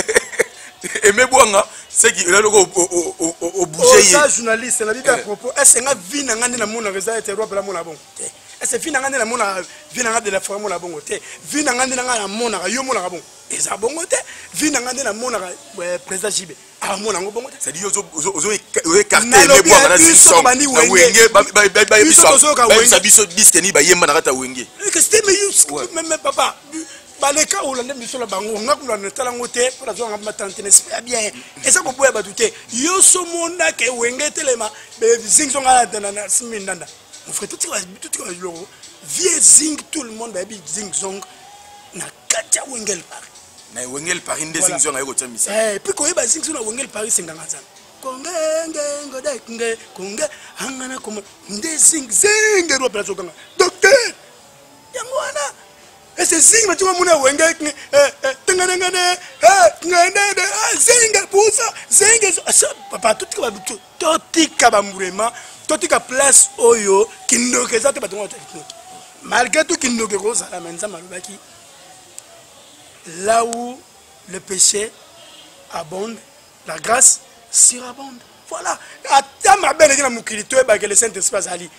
aimé Bouanga c'est qui là au bouger oza journaliste la bible à propos est-ce nga vie na ngandi na mona reza ete roi la mona bon est-ce vie na ngandi na mona vie na ngandi la forme mona bon te vie na ngandi na ngana mona yo mona bon eza bon te vie na ngandi na mona président Jibe ah mona ngo bon te c'est dit ozo écarter aimé Bouanga na Zingzong na wenge ba biso disque ni ba yemba na kata wenge que c'était mais papa baleka olande biso la bango ngakula na tala ngote pour la zone ma tante n'espère bien et ça ko boya batute yo so monda ke wenge telema be Zingzong ala na simindanda mon frère tout le vieux Zing tout le monde ba bi Zingzong na katia wengel Paris na wengel Paris nde Zingzong ayo tsamisa puis ko yeba Zingzong na wengel Paris singanga zana konge ngode konge hangana ko nde Zing ro place okanga docteur yango wana et c'est Zing ma tu mona wenge tengane ngane Zing pour ça Zing papa tout ka bitu totika bamburema totika place oyo kindoke za te batonga technique malgré tout kindoke ko ça la menza malobaki là où le péché abonde la grâce surabonde voilà atama belle na mukilito ba que le Saint-Esprit azali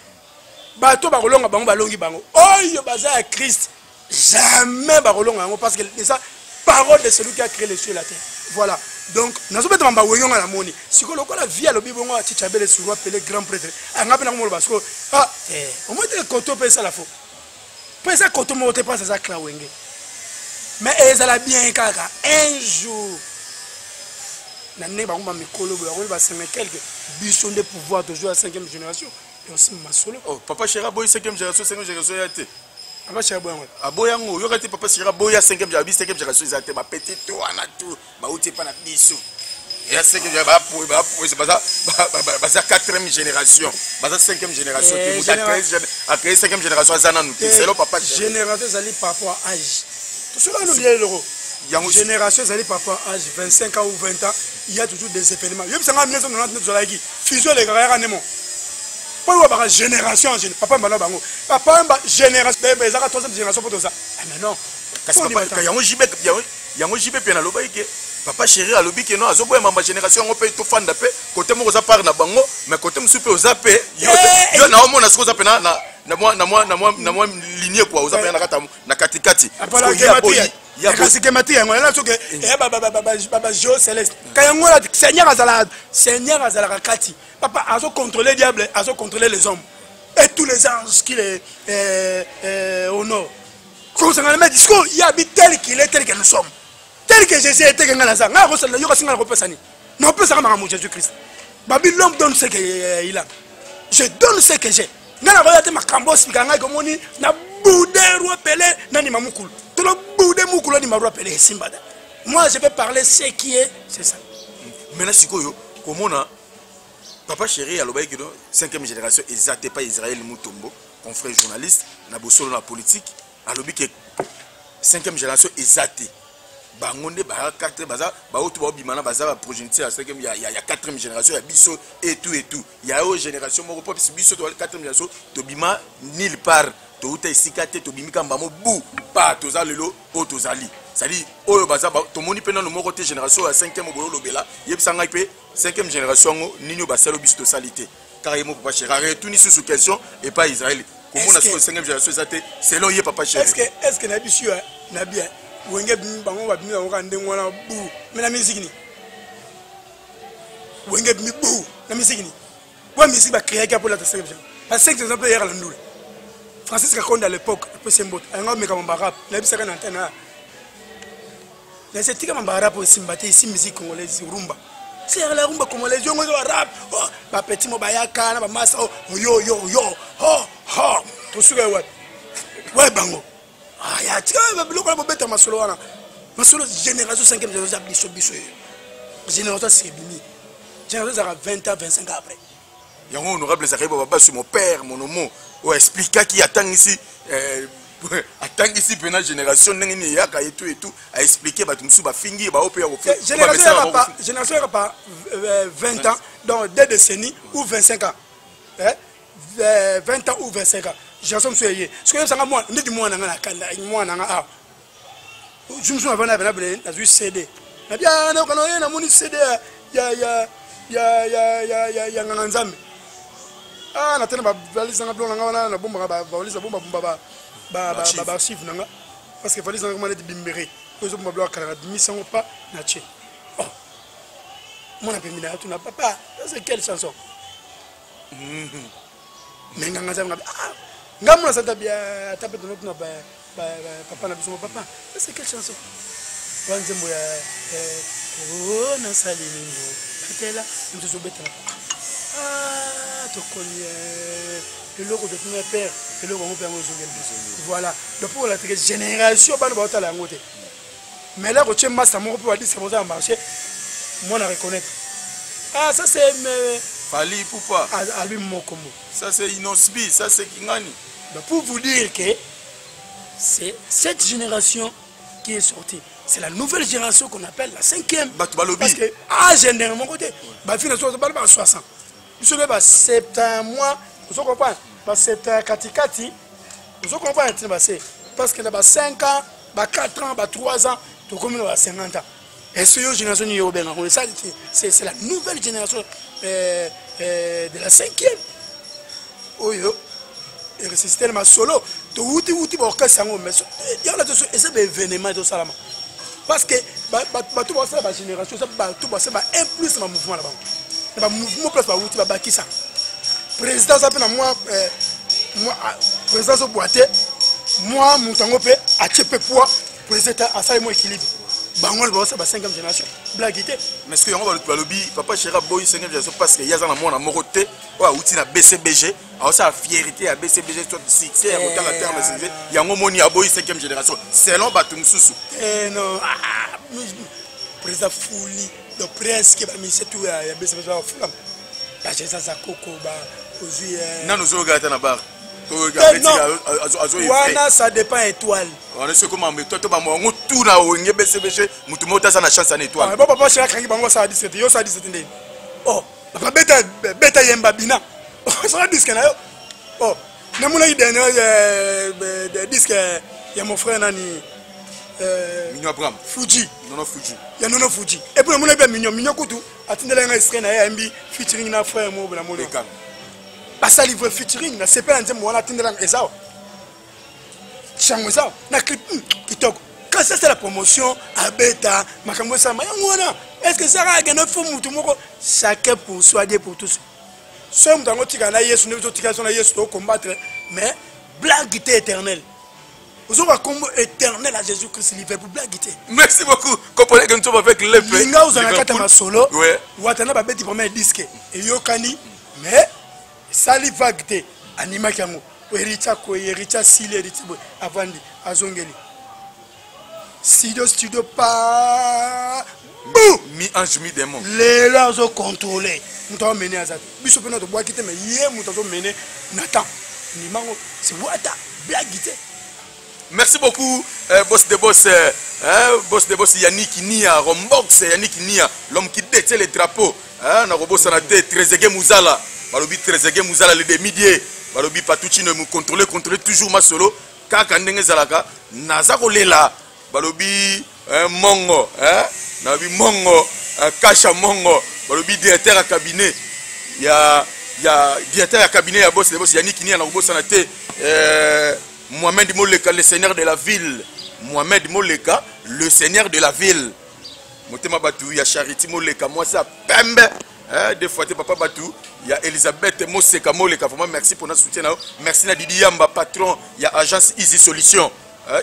bato ba kolonga bango balongi bango oyo baza ya Christ jamais ba kolonga parce que ça parole de celui qui a créé les cieux et la terre voilà donc nazo beta mamba wenyo na moni siko lokola via lo bibongo Tchabele sur appelé grand prêtre anga pena mo parce que au moins te koto pesa la fo pesa koto mo te pas ça cla wenge mais ezala bien kaka un jour na ne ba ngoma mikolo ba sema quelque biso de pouvoir de jouer à 5e génération et aussi masolo oh papa Chera boy 5e génération 5e génération yate aba Chera boy aboyango yo kati papa Chera boy 5e génération yate ba petit to ana tout ba uti pa na biso ya 5e génération ba ça 4e génération ba ça 5e génération qui a créé 5e génération azana nous c'est le papa génération zali par rapport à âge tout cela nous dit l'euro génération zali papa âge 25 ans ou 20 ans il y a toujours des événements yo bisanga 1999 zolaki fusion les gars nemo pour ba génération en papa mbala bango papa mba génération bébé zaka troisième génération pour ça mais non kasi papa yango jibe pe na loba ke papa chéri alobi ke non azoboya mama génération ngo pe to fanda pe côté moko za par na bango mais côté musu pe oza pe yo na omona siko za pe na moi lignée quoi oza pe na kata na katikati ya kasi ke mati yango na soke baba Jo Céleste kayango la Seigneur azala kati papa azo contrôler diable azo contrôler les hommes et tous les anges qui les honorent comme ça dans le discours il y a tel qu'il est tel que nous sommes tel que Jésus était quand là ça nga ko sala yo ka singa ko pesani non peut ça ma Jésus Christ babi l'homme donne ce qu'il a je donne ce que j'ai ngana ko yate makambo sikanga ko moni na boudé roi pelé nani mamukulu to lo boudé mukulu ni maroi pelé simbada moi je vais parler ce qui est c'est ça maintenant sikoyo komona papa chéri alobaye que 5e génération exacte pas Israël Mutombo confrère journaliste na bosolo na politique alobi que 5e génération exacte bangonde ba 4 baza ba otu ba bimana baza ba progéniture à 5e il y a 4e génération il y a biso et tout il y a une génération moko pop biso to 4e génération to bima nulle part to uta isikate to bimika mbamo bu pa to za lelo o to zali c'est-à-dire oyo baza to moni pena no moko te génération ya 5e boyo lobela yebisanga pe 5e génération nino basalo biso to salité car yemo papa chéri retourne sur question et pas Israël comment on a 5e génération exacte selon ye papa chéri est-ce que na biso na bien wenge bango ba bimi ba ndenge wana bu mais na musique ni wenge bimi bu na musique ni wa musique ba créer pour la 5e génération parce que exemple hier la ndoule Francis Kakonde à l'époque peut s'embot un homme comme rap na bisaka na antenne na c'est tika mamba rap aussi mbaté ici musique congolaise rumba c'est la rumba congolaise yo ngo rap ba petit mo bayaka na ba masa yo to suga wa bango ah ya tika ba biloko na beta masolo wana masolo génération 5e génération biso génération c'est bini génération à 20 ans 25 ans après yango honorable Zakaï Baba sur mon père mon homo ou expliquer qui attend ici pendant génération nengini yaka et tout à expliquer ba tumsu ba fingi ba opé génération pas 20 ans donc 2 décennies ou 25 ans 20 ans ou 25 ans génération soyez ce que ça moi ndi moi na kanda moi na ah jumsu avana bana bana na ju CD na bien na kono na moni CD ya nganzame ah na tena ba valise na blonga ngana na bomba ba valise bomba ba archive nanga parce que valise nanga mane bimbere ko zo bomba bloka kala dimi sango pas na tché oh mon apemina tu na papa c'est quelle chanson mais nganga za ngaba ah ngamuna santa bia tapé de notre ba papa na biso papa c'est quelle chanson wanzembo ya oh na salingo tela ntuzo betela ah to connais le logo de mon père le logo mon père voilà donc pour la génération ba ba tala ngote mais là quand tu massa mon pour dire c'est bon ça marché moi na reconnaître ah ça c'est Fali Poupa Albi Mokomo ça c'est Inosbi ça c'est Kingani donc pour vous dire que c'est cette génération qui est sortie. C'est la nouvelle génération qu'on appelle la 5e. Parce que, j'ai mon côté. Ma fille, 60. Vous savez, 7 mois, vous comprenez? 7 katikati, vous comprenez? Parce que 5 ans, 4 ans, 3 ans, tout comme 50 ans. Et c'est une génération c'est la nouvelle génération de la 5e. Oh yo. Et c'est tellement solo. Tu outi ba sango mais il y a là et c'est événement de salama. Parce que tout ça la génération ça tout ça ba un plus ma mouvement là-bas. Ba mouvement plus ba outi ba bakisa. Président ça na moi président so boité moi mutango pe a chepe poids président a ça mo équilibre. Bangol ba ça ba 5e génération. Blague était. Mais ce que on va le lobby papa chéra boy 5e génération parce que y a ça na moi na moroté wa outi na BCBG. Alors ça fierté à BCBG tout succès à autant la terme c'est yango moni a boy 5e génération selon batumsusu non président Fouli le prince qui va ministre tout à BCBG Fulam la ça Koko ba aujourd'hui nano zo gata na bar wana ça dépend étoile on est sûr comment mais toi ba mo tout na wenge bcbc mutu mota ça na chance en étoile ba papa chez kangi bango ça 17 yo ça 17 ndeni oh papa beta yemba bina ça disque na yo oh na mona dernier disque ya mon frère nani Mignon Abraham Fuji non Fuji ya non Fuji et puis mona bien mignon kutu atindela nga extrait na ya mbi featuring na frère mo na mona basa livre featuring na sepe nze mwana atindela ezao chango ezao na clip kitoko quand ça c'est la promotion à beta makambo ça mwana est-ce que ça va gagner fou mutu moko chacun pour soi Dieu pour tous ceux dans notre tika na Yesu ne tika na Yesu to combattre mais blague éternelle. Vous avez un combo éternel à Jésus-Christ, livré pour blague. Merci beaucoup. Comprenez que nous sommes avec l'épée. Linga, vous avez un solo. Oui. Vous avez un premier disque. Et Yokani. Mais, ça li vague. Anima Kamo. Ericha Koye, Ericha Sile, Ericha Avandi, Azongeli. Studio pas. Bouh! Mi-ange, mi-démon. Les lois ont contrôlé. Nous avons mené à ça. Bisous pour notre bois qui était, mais hier, nous avons mené Nathan. Nimango, c'est Wata, blague. Merci beaucoup, boss de boss Yannick Nia, Rombox Yannick Nia, l'homme qui détient les drapeaux. Na robot sanate Trezeguet Mouzala, balobi Trezeguet Mouzala le demi-dié, balobi Patucci ne me contrôler toujours ma solo. Kaka ndenge zalaka, nazako lela, balobi Mongo, nabi Mongo, Kasha Mongo, balobi directeur à cabinet, ya directeur à cabinet ya boss de boss Yannick Nia na robot sanate. Mohamed Moleka, le seigneur de la ville. Mohamed Moleka, le seigneur de la ville. Motema Batou, il y a Charity Moleka, moi ça pembe. Des fois, papa Batou, il y a Elisabeth Moseka Moleka. Vraiment, merci pour notre soutien. Merci à Didi Yamba, patron. Il y a Agence Easy Solution.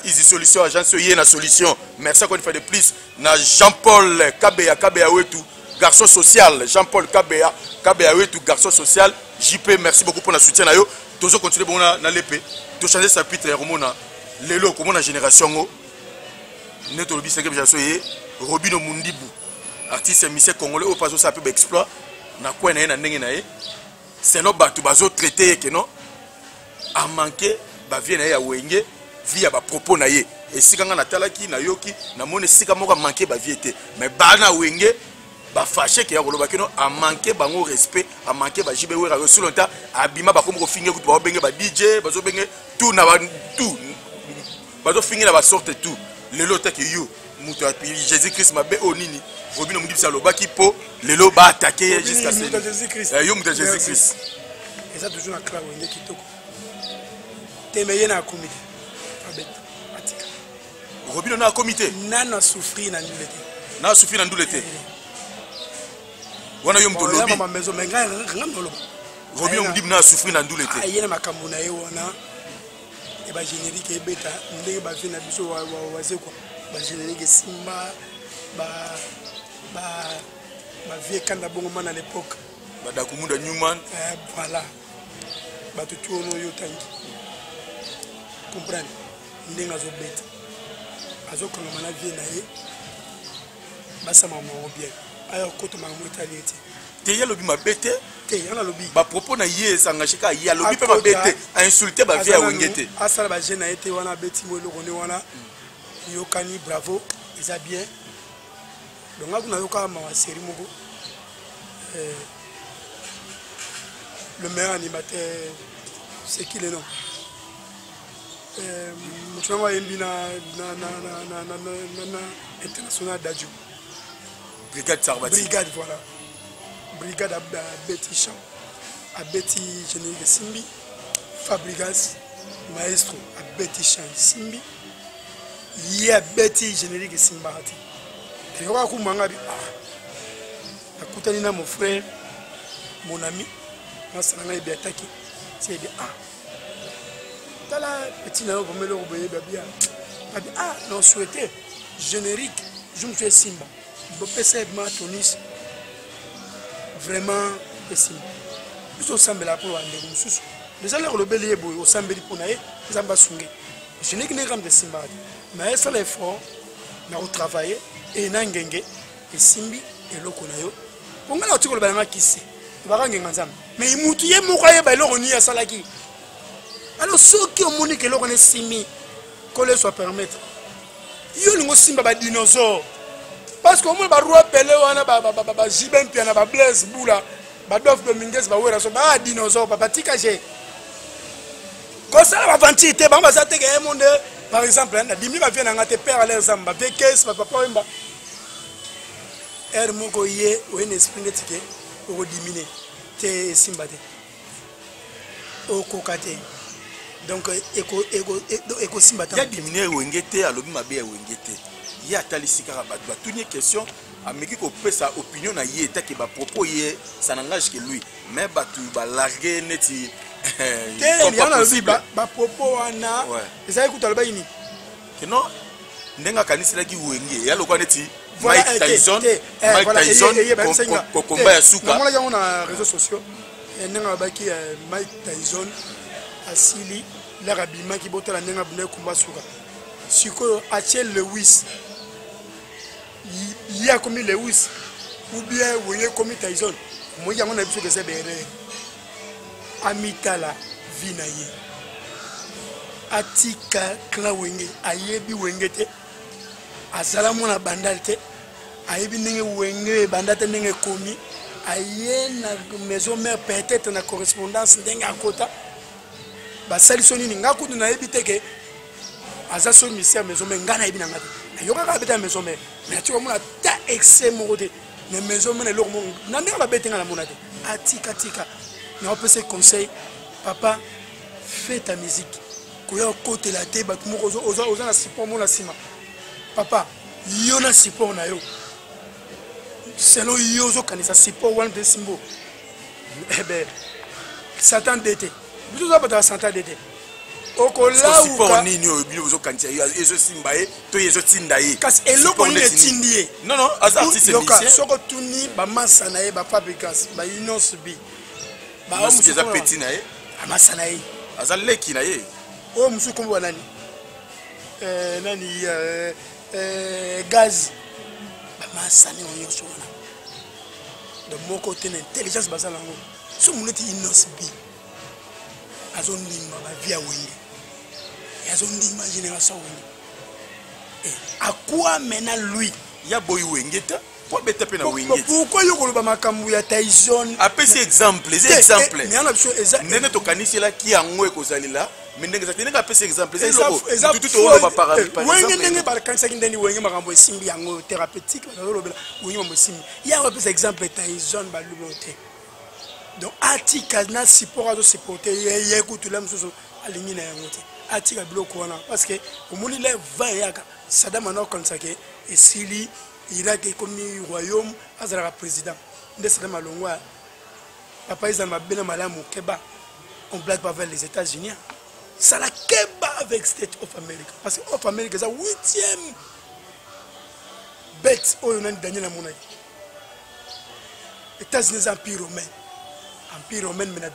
Easy Solution, Agence Yena Solution. Merci encore une fois de plus. Na Jean-Paul Kabea Wetu, garçon social. Jean-Paul Kabea Wetu, garçon social. JP, merci beaucoup pour notre soutien. Toujours continuer pour na l'épée. To changer sa pitre romona lelo comme na génération ngo neto lobi 5e génération yé Robino Mundibu artiste musicien congolais au paso ça peut exploit na quoi na ndenge na ye c'est no batu bazo traiter que non a manqué ba vie na ya wenge via ba propos na ye et si kanga na talaki na yoki na mone sika moko manqué ba vie té mais ba na wenge ba fâché que ya koloba que non a manqué bango respect a manqué ba jibe wera sur longtemps abima ba comme ko finge ko ba benge ba DJ bazo benge tout na ba tout bazo finge na ba sorte tout lelo ta que yo muto Jésus Christ mabe onini Robino Mundi bisa loba ki po lelo ba attaquer jusqu'à Jésus Christ yo muto Jésus Christ et ça toujours na clan wenge kitoko temeye na comité abet atika Robino na comité nana souffrir na ndulete na souffrir na ndulete wana yo mto lobi mama maison menga ngam Robino Mundi na souffrir na ndulete ayena makambo na ye wana et ba générique et beta ndenge ba vina biso waze quoi ba générique simba ba vie kanda bongo mana à l'époque ba Dakumunda Newman voilà ba tout ono yo tangi comprendre ndenge azo beta azo kanga mana vie na ye ba sama mo bien ayo koto mango italite te yalobi mabete te yana lobi ba propos na ye sangashika yalobi pe mabete a insulter ba vie a wengete asala ba jeune été wana beti mo lokone wana yokani bravo eza bien donc akuna yoka ma série moko le meilleur animateur c'est qui le nom mutuanga yembi na international d'adju brigade Sarbati brigade voilà brigade à Betty Champ à Betty Générique Simbi Fabrigas maestro à Betty Champ Simbi y a Betty Générique Simbati et on va kumanga bi ah akutani na mon frère mon ami masanga bi attaqué c'est bien ah tala petit na ko melo ko boye babia ah non souhaité générique je me fais Simba bopese ma tonis vraiment Simba nous au sambela pour ande mususu les allers le belier boy au sambeli pour nae zamba sunge générique ne comme de Simba mais ça l'effort na au travailler et na ngenge et simbi et loko na yo ponga na otiko le balanga kisi ba ngenga nzambe mais mutu ye moko ye ba loko ni ya salaki alors ceux qui ont moni que l'on est simi qu'on les soit permettre yo lingo simba ba dinosaure parce que moi ba roi pelé wana ba jiben piana ba blaise bula ba dof dominguez ba wera so ba dinosaure papa tika j'ai comme ça va ventir te ba ça te que monde par exemple na dimi ba vient na te père à l'air zamba te caisse papa mba er moko ye o en esprit tike o diminuer te simba te o kokate donc eko simba te ya diminuer wengete alobi mabe ya wengete ya talisika ba toutes question ameki ko pesa opinion na ye ta ke ba propos ye ça n'engage que lui mais ba tu ba larguer neti il y en a ba propos wana ça écoute aloba ini que non ndenga kanisela ki wenge ya lokwa neti Mike Tyson combat ya suka on a na réseaux sociaux ndenga baki Mike Tyson asili la rabima ki botala ndenga bune combat suka siko Achel Lewis il y a comme Lewis ou bien wenge comme Tyson moi yango na biso que c'est bere amitala vinaye atika kla wenge ayebi wenge te azala mona bandal te ayebi ndenge wenge bandal te ndenge komi aye na maison mère peut-être na correspondance ndenge akota basali soni ninga kutu na yebi te ke aza so ministère maison mère ngana yebi na ngati na yoka ka beta maison mère mais tu mona ta excès moko te na maison mère lo mo na ndenge ba betenga na mona te atika tika na on peut se conseil papa fais ta musique koya côté la te bat moko oza na support mona sima papa yo na support na yo selon yo zo kanisa support wan de simbo eh ben satan d'été biso za bata satan d'été okola ou support nini yo bilo zo kanisa yo ezo simbaye to yezo tindaye kasi eloko ni tindie non as artiste musicien soko tuni ba masa na ye ba fabricants ba inos bi ba musu za petit na ye amasa na ye azaleki na ye o musu kombo nani nani gaz bamasa ni onyo sona de mon côté l'intelligence basala ngo so muneti inos bi azondima ba via wenge azondima génération wenge à quoi maintenant lui ya boy wengeta pour beta pe na wengeta pourquoi yo koloba makambu ya Tyson apesi exemple les exemples mais ana biso nene to kanisela ki yango ekozalila mindenge za tenga apesi exemple c'est loko tout au ba par exemple wenge ndenge ba kanisa kindeni wenge makambo esimbi yango thérapeutique ba lobela wenge mambo esimbi ya apesi exemple Tyson ba lubote donc atika na support azo supporter ye kutula msusu alingi na yango te atika biloko wana parce que omoni le 20 yaka Saddam ana konsake esili Irak comme royaume azala président de Saddam alongwa papa ils ont bien malamu keba on blague pas vers les États-Unis ça la keba avec State of America parce que of America c'est 8e bête au Daniel Amonai États-Unis empire romain mais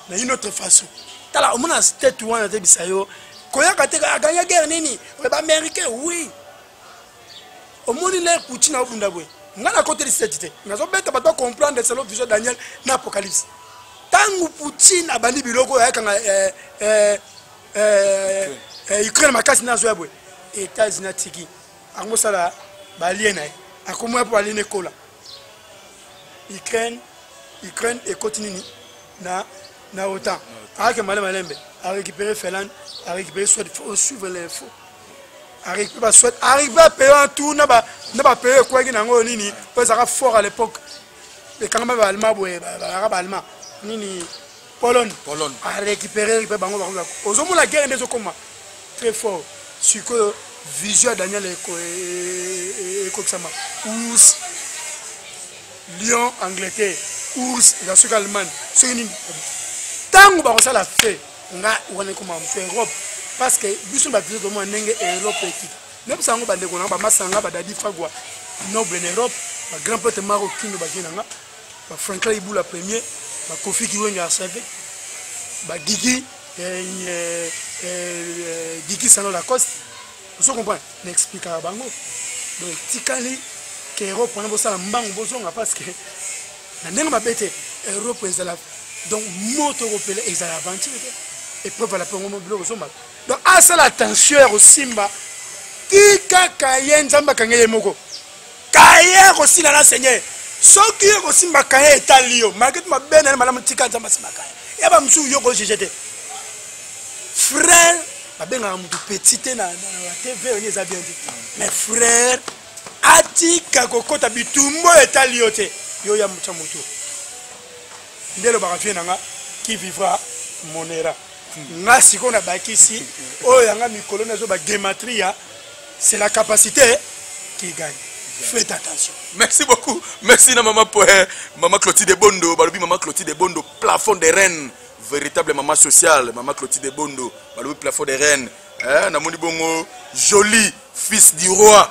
na une autre façon tala on a State one de bisayo koya kateka gagner guerre nini ba américain oui au monde là Poutine a obunda boy ngana côté de cette idée ngazo beta ba comprendre selon vision Daniel na apocalypse tangu Poutine abandi biloko ya kanga Ukraine makasi na zo boy États-Unis tiki ango sala ba liena akomo pour aller nekola Ukraine et continue na autant avec malembe a récupérer Finlande a récupérer soit faut suivre l'info arrive à payer un tour n'a pas payé quoi qu'il n'en nini parce que fort à l'époque les quand même allemand allemand nini Pologne a récupéré bango aux hommes la guerre des comment très fort sur que vision Daniel et Koksama ours Lyon Angleterre ours la suite Allemagne c'est une tango ba ça la fait nga on est comment faire Europe parce que biso ba vision mo ndenge Europe équipe même sango bande ko na ba masanga ba dadi fagwa noble en Europe ba grand pote marocain ba kinanga ba Franklin Iboula premier ba Kofi Kiwenga a servi ba Gigi Gigi Sano Lacoste vous comprenez n'explique à bango donc tikali que Europe on a bossa mbango bozonga parce que na ndenge ba bete Europe ezala donc moto européen ezala aventure épreuve à la première biloko so mal donc asala attention au simba tika kaye nzamba kangeye moko kaye kosila na seigneur soki yo kosimba kaye etali yo malgré ma bene malamu tika nzamba simba kaye yaba msu yo ko jejete frère babenga mutu petit na TV on les a bien dit mais frère atika kokota bitumbo etali yo te yo ya mucha mutu ndelo bakafie nanga qui vivra monera nga sikona bakisi oyo nga mikolo nazo ba gematria c'est la capacité qui gagne. Faites attention. Merci beaucoup. Merci na maman maman Clotilde Bondo, balobi maman Clotilde Bondo, plafond des reines, véritable maman sociale, maman Clotilde Bondo, balobi plafond des reines. Na moni bongo joli fils du roi.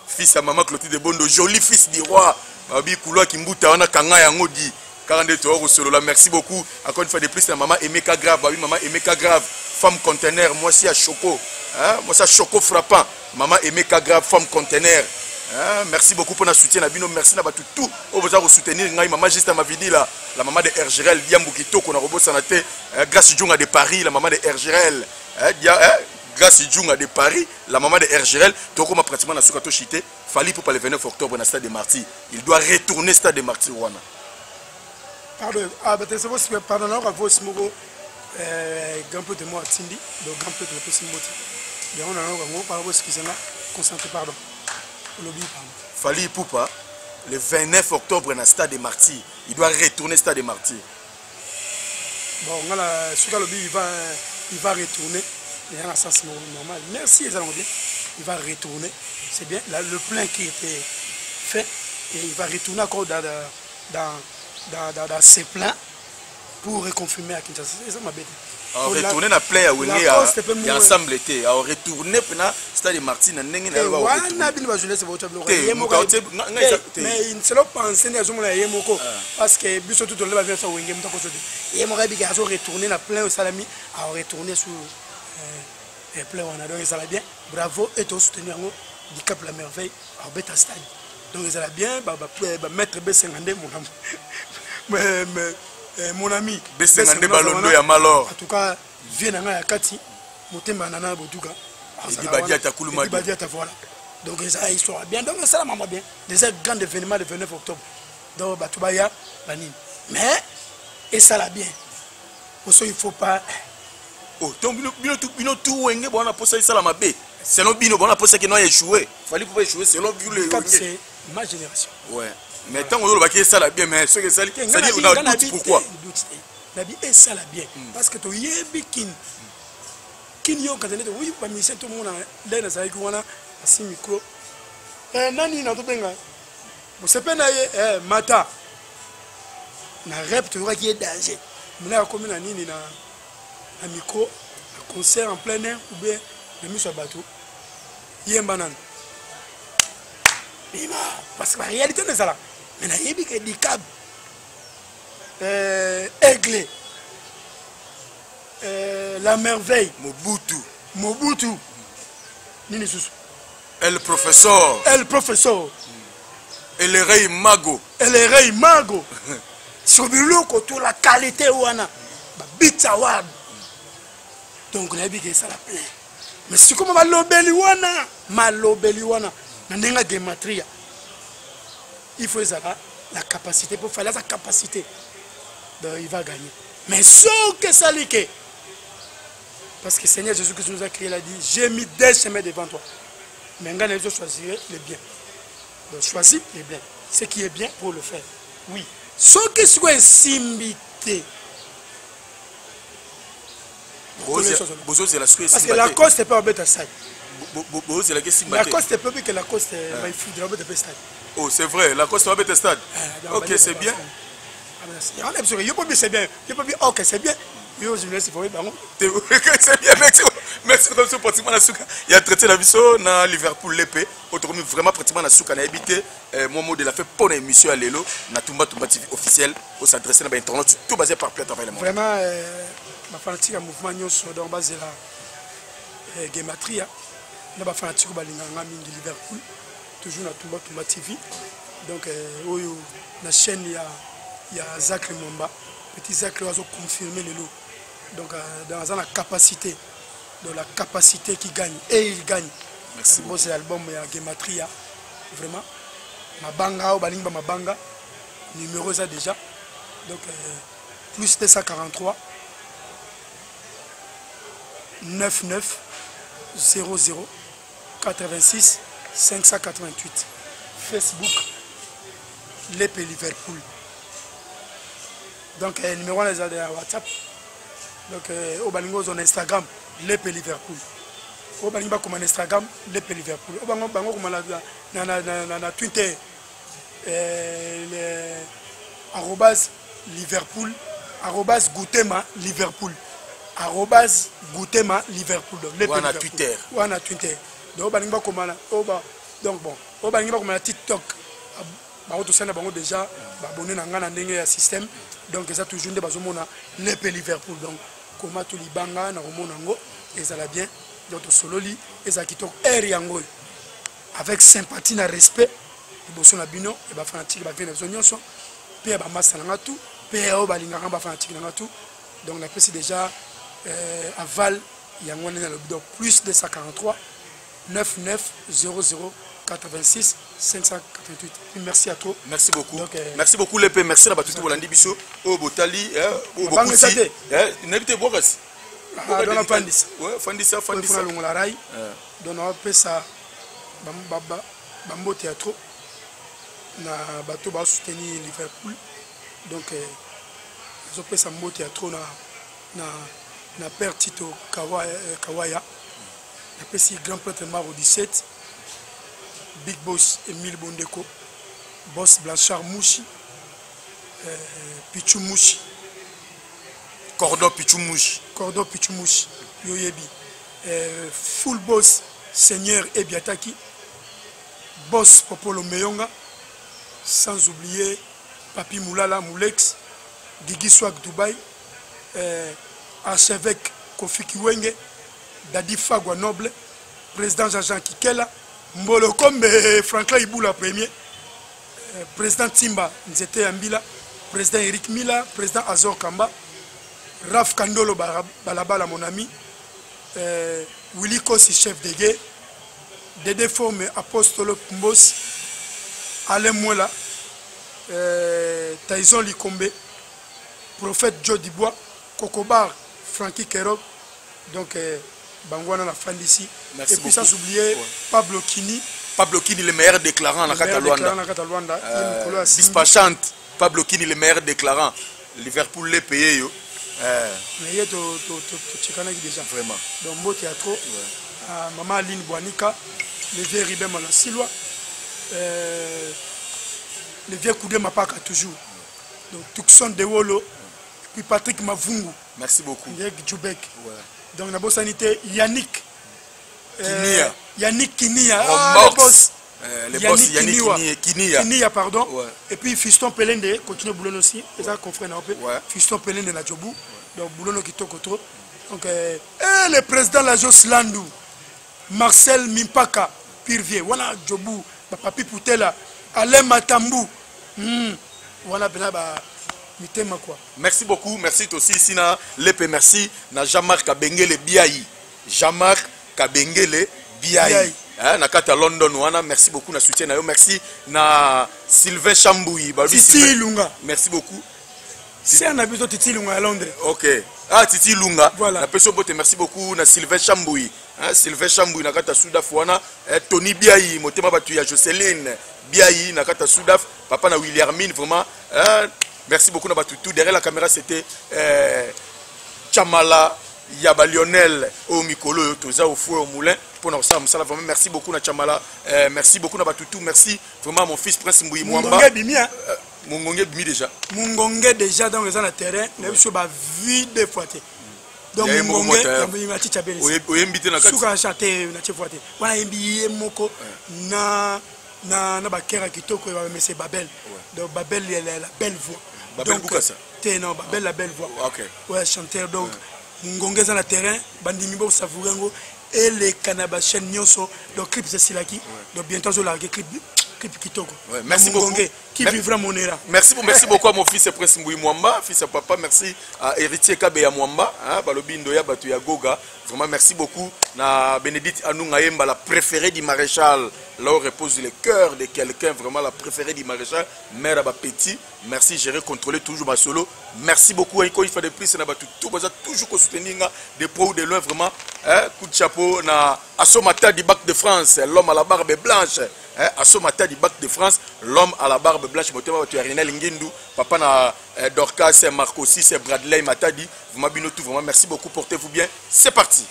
Fils à maman Clotilde Bondo, joli fils du roi. Balobi couloir kimbuta wana kanga yango di 42 euros solo là. Merci beaucoup. Encore une fois de plus la maman Emeka Grave, balobi maman Emeka Grave, femme conteneur, moi aussi à Choco. Moi ça Choco frappant. Maman Emeka Grave, femme conteneur. Merci beaucoup pour notre soutien. Merci à tout. On vous a soutenir. Maman juste à ma vie là. La maman de Ergirel, Diambukito, qu'on a robot sanaté. Grâce Djunga de Paris, la maman de Ergirel. Grâce Djunga de Paris, la maman de Ergirel. Donc on a pratiquement la soukato chité. Fallait pour le 29 octobre dans le stade de Martyrs. Il doit retourner au stade de Martyrs. Pardon. C'est bon, pardon, on va voir ce mot. Gampo de moi, Tindi. Donc Gampo de la Simoti. Et on a un par rapport à ce qui s'est là. Concentré, pardon. Fali Poupa, le 29 octobre dans le stade des Martyrs. Il doit retourner au stade des Martyrs. Bon, il va retourner. Il y a un sens normal. Merci, les allons bien. Il va retourner. C'est bien. Là, le plein qui était fait. Et il va retourner encore dans ses plans pour reconfirmer à Kinshasa. C'est ça ma bête. Retourner na play à Wenge ya ensemble été a retourner pena stade de Martyrs na ndenge na ba wana bino ba jeunesse ba table mais il se le penser na zomo na yemoko parce que biso tout le ba vient ça Wenge mutako so de yemoko bi ga so retourner na plein au salami a retourner sur plein wana donc ça va bien bravo et to soutenir ngo du Cap la Merveille à beta stade donc ça va bien ba mettre B52 mon ami B52 balondo ya malor en tout cas vient na ya kati motemba nana botuka il badia ta kuluma il badia ta voilà donc ça histoire bien donc ça la maman bien des grands événements le 29 octobre donc batubaya banini mais et ça la bien aussi il faut pas oh donc bino tout Wenge bona posa ça la mabe selon bino bona posa que non échoué fallait pouvoir échouer selon le c'est ma génération ouais mais tant qu'on va ça la bien mais ce que ça dit on a doute pourquoi la vie est ça la bien parce que to yebi kin yo quand on est oui pas mission tout le monde là na ça wana asi micro nani na to benga vous savez na mata na rep to qui est danger mona comme na nini na micro concert en plein air ou bien le mise sur bateau yemba nan parce que la réalité c'est ça là. Mais il y a des DICAB, Aigle, la merveille, Mobutu, El professeur, et le rey Mago, sur le côté la qualité ouana, bitawad. Donc la vie ça la plaît. Mais c'est comme malobeli wana, nandenga gematria. Il faut la capacité pour faire sa capacité. Donc il va gagner. Mais ce que ça l'est. Parce que Seigneur Jésus qui nous a créé, il a dit, j'ai mis des chemins devant toi. Mais maintenant, il faut choisir le bien. Donc choisis le bien. Ce qui est bien pour le faire. Oui. Ce qui soit simité. Parce que la cause n'est pas en bête à ça. La cause n'est pas que la cause est fou de la bête à ça. Oh, c'est vrai, la cause va être stade. Ok, c'est bien. C'est bien. Ok, c'est bien. C'est bien, merci comme ça pratiquement la souka. Il y a traité la viso na Liverpool l'épée. Autrement vraiment pratiquement la souka na habité mon mot de la fait pour l'émission à Lelo na Tumba TV officiel au s'adresser na internaute tout basé par plateforme. Vraiment ma fanatique à mouvement nyonso dans base la gematria na ba fanatique balinga mingi Liverpool toujours na Tumba TV. Donc la chaîne il y a Zach Momba, petit Zach va confirmer le lot. Donc dans la capacité, dans la capacité qui gagne et il gagne. Merci beaucoup. C'est l'album ya Gematria vraiment mabanga ou balingba mabanga numéro ça déjà. Donc plus 243 99 00 86 588 Facebook Lepe Liverpool. Donc numéro de WhatsApp. Donc au balingo sur Instagram Lepe Liverpool. Au balingo comme Instagram Lepe Liverpool. Au balingo comme na Twitter arrobas Liverpool arrobas Goutema Liverpool arrobas Goutema Liverpool. Ou on a Twitter. Ou on a Twitter. Donc au balingo comme donc bon au balingo comme TikTok. Tout ça déjà abonné dans un système donc ça toujours des bazomona Lepe Liverpool donc comment tout libanga na romonango et ça la bien donc sololi et ça qui toque air yango avec sympathie na respect et bosso na bino et ba fanatique ba venir zonyo so pe ba massa na tout pe o balinga ba fanatique na tout donc la pesi déjà aval yango na le donc plus 243 99 00 86 588. Merci à toi. Merci beaucoup. Donc, merci beaucoup Lepe. Merci à tout le monde. Biso au Botali au Bokuti. N'habitez pas ici. Ah, dans la Fandis. Ouais, Fandis. On la rail. Donc on appelle ça Bambo Théâtre. Na bateau va soutenir Liverpool. Donc ils appellent ça Bambo Théâtre na père Tito Kawaya. Après si grand prêtre mort au 17. Big Boss Emile Bondeko, Boss Blanchard Mouchi, Pichou Mouchi, Cordon Pichou Mouchi, Yoyebi, Full Boss Seigneur Ebiataki, Boss Popolo Meyonga, sans oublier Papi Moulala Moulex, Gigi Swag Dubaï, archevêque Kofi Kiwenge, Dadi Fagwa Noble, président Jean-Jean Kikela, Mbolo comme Franklin Iboula premier, président Timba Nzete Ambila, président Eric Mila, président Azor Kamba, Raf Kandolo Balabala mon ami, Willy Kossi chef de guerre, Dédé Forme Apostolo Mbos, Alain Mouela, Taïson Likombe, prophète Joe Dibois, Kokobar, Frankie Kerok, donc Bangwana la fin d'ici. Et puis sans oublier Pablo Kini. Pablo Kini, le meilleur déclarant en Cataluanda. Dispatchante. Pablo Kini, le meilleur déclarant. Liverpool les payé. Mais il y a déjà. Vraiment. Donc, beau théâtre. Maman Aline Boanika. Le vieux Ribem à la Silois. Le vieux Koudé Mapaka toujours. Donc, Tucson de Wolo. Puis Patrick Mavungu. Merci beaucoup. Djoubek. Donc, la sanité Yannick. Kinia. Yannick Kinia. Le boss. Le boss Yannick Kinia, pardon. Ouais. Et puis Fiston Pelende, continue Boulogne aussi. Et ça, confrère Naopé. Fiston Pelende na Djobou. Donc, Boulogne qui toque trop. Donc, le président de la Jos Landou, Marcel Mimpaka, Pirvier. Voilà, Djobou, Papi Poutela, Alain Matambou. Voilà, merci beaucoup, merci aussi ici na Lepe, merci na Jean-Marc Kabengele Biaï. Jean-Marc Kabengele Biaï. Na kata London wana, merci beaucoup na soutien na yo, merci na Sylvain Chamboui. Titi Lunga. Merci beaucoup. C'est un habit de Titi Lunga à Londres. OK. Ah Titi Lunga. Voilà. Na peso bote merci beaucoup na Sylvain Chamboui. Sylvain Chamboui na kata Soudaf wana, Tony Biaï, motema batu ya Jocelyne Biaï na kata Soudaf, papa na Williamine vraiment. Merci beaucoup Nabatutu. Derrière la caméra, c'était Chamala Yaba Lionel au Mikolo, Toza au fouet au moulin. Pour nous, ça, vraiment, merci beaucoup Chamala. Merci beaucoup Nabatutu. Merci vraiment mon fils Prince Mbouyi Mwamba. Mungongé Bimi déjà. Mungongé déjà dans le terrain. Nous avons vu des fois. Donc Mungongé, il a dit Chabelle. Oui, invité na Souka chanté na Tchefoate. Voilà, il moko na bakera kitoko ya monsieur Babel. Donc Babel il a la belle voix. Babel Boukassa. Non, Babel la belle voix. OK. Ouais, chanteur donc Mungongé dans le terrain, bandimi bo savourengo et les Kanaba chaîne nyonso donc clip c'est Silaki. Donc bientôt je larguer clip kitoko. Merci beaucoup. qui vivra mon era. Merci beaucoup à mon fils Prince Mbouy Mwamba, fils à papa, merci à héritier Kabeya Mwamba, Balobindo ya Batu ya Goga. Vraiment merci beaucoup na Bénédicte Anungaemba, la préférée du maréchal. Là où repose le cœur de quelqu'un, vraiment la préférée du maréchal, mère à Petit. Merci, gérer, contrôler toujours ma solo. Merci beaucoup. Encore une fois de plus, tout toujours soutenir de pro ou de loin, vraiment. Coup de chapeau na Assomata du Bac de France, l'homme à la barbe blanche. Assomata du Bac de France, l'homme à la barbe blanche. Tu as Renel Ngindu, papa na Dorcas, c'est Marco aussi, c'est Bradley Matadi. Vous m'abonnez tout, vraiment. Merci beaucoup. Portez-vous bien. C'est parti.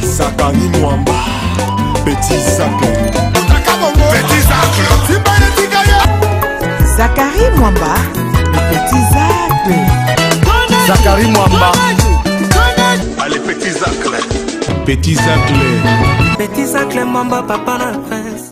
Zakari Mwamba, Petit Zacle. Zakari Mwamba, Petit Zacle. Zakari Mwamba. Allez, Petit Zacle. Petit Zacle. Petit Zacle, Mwamba, papa na prince.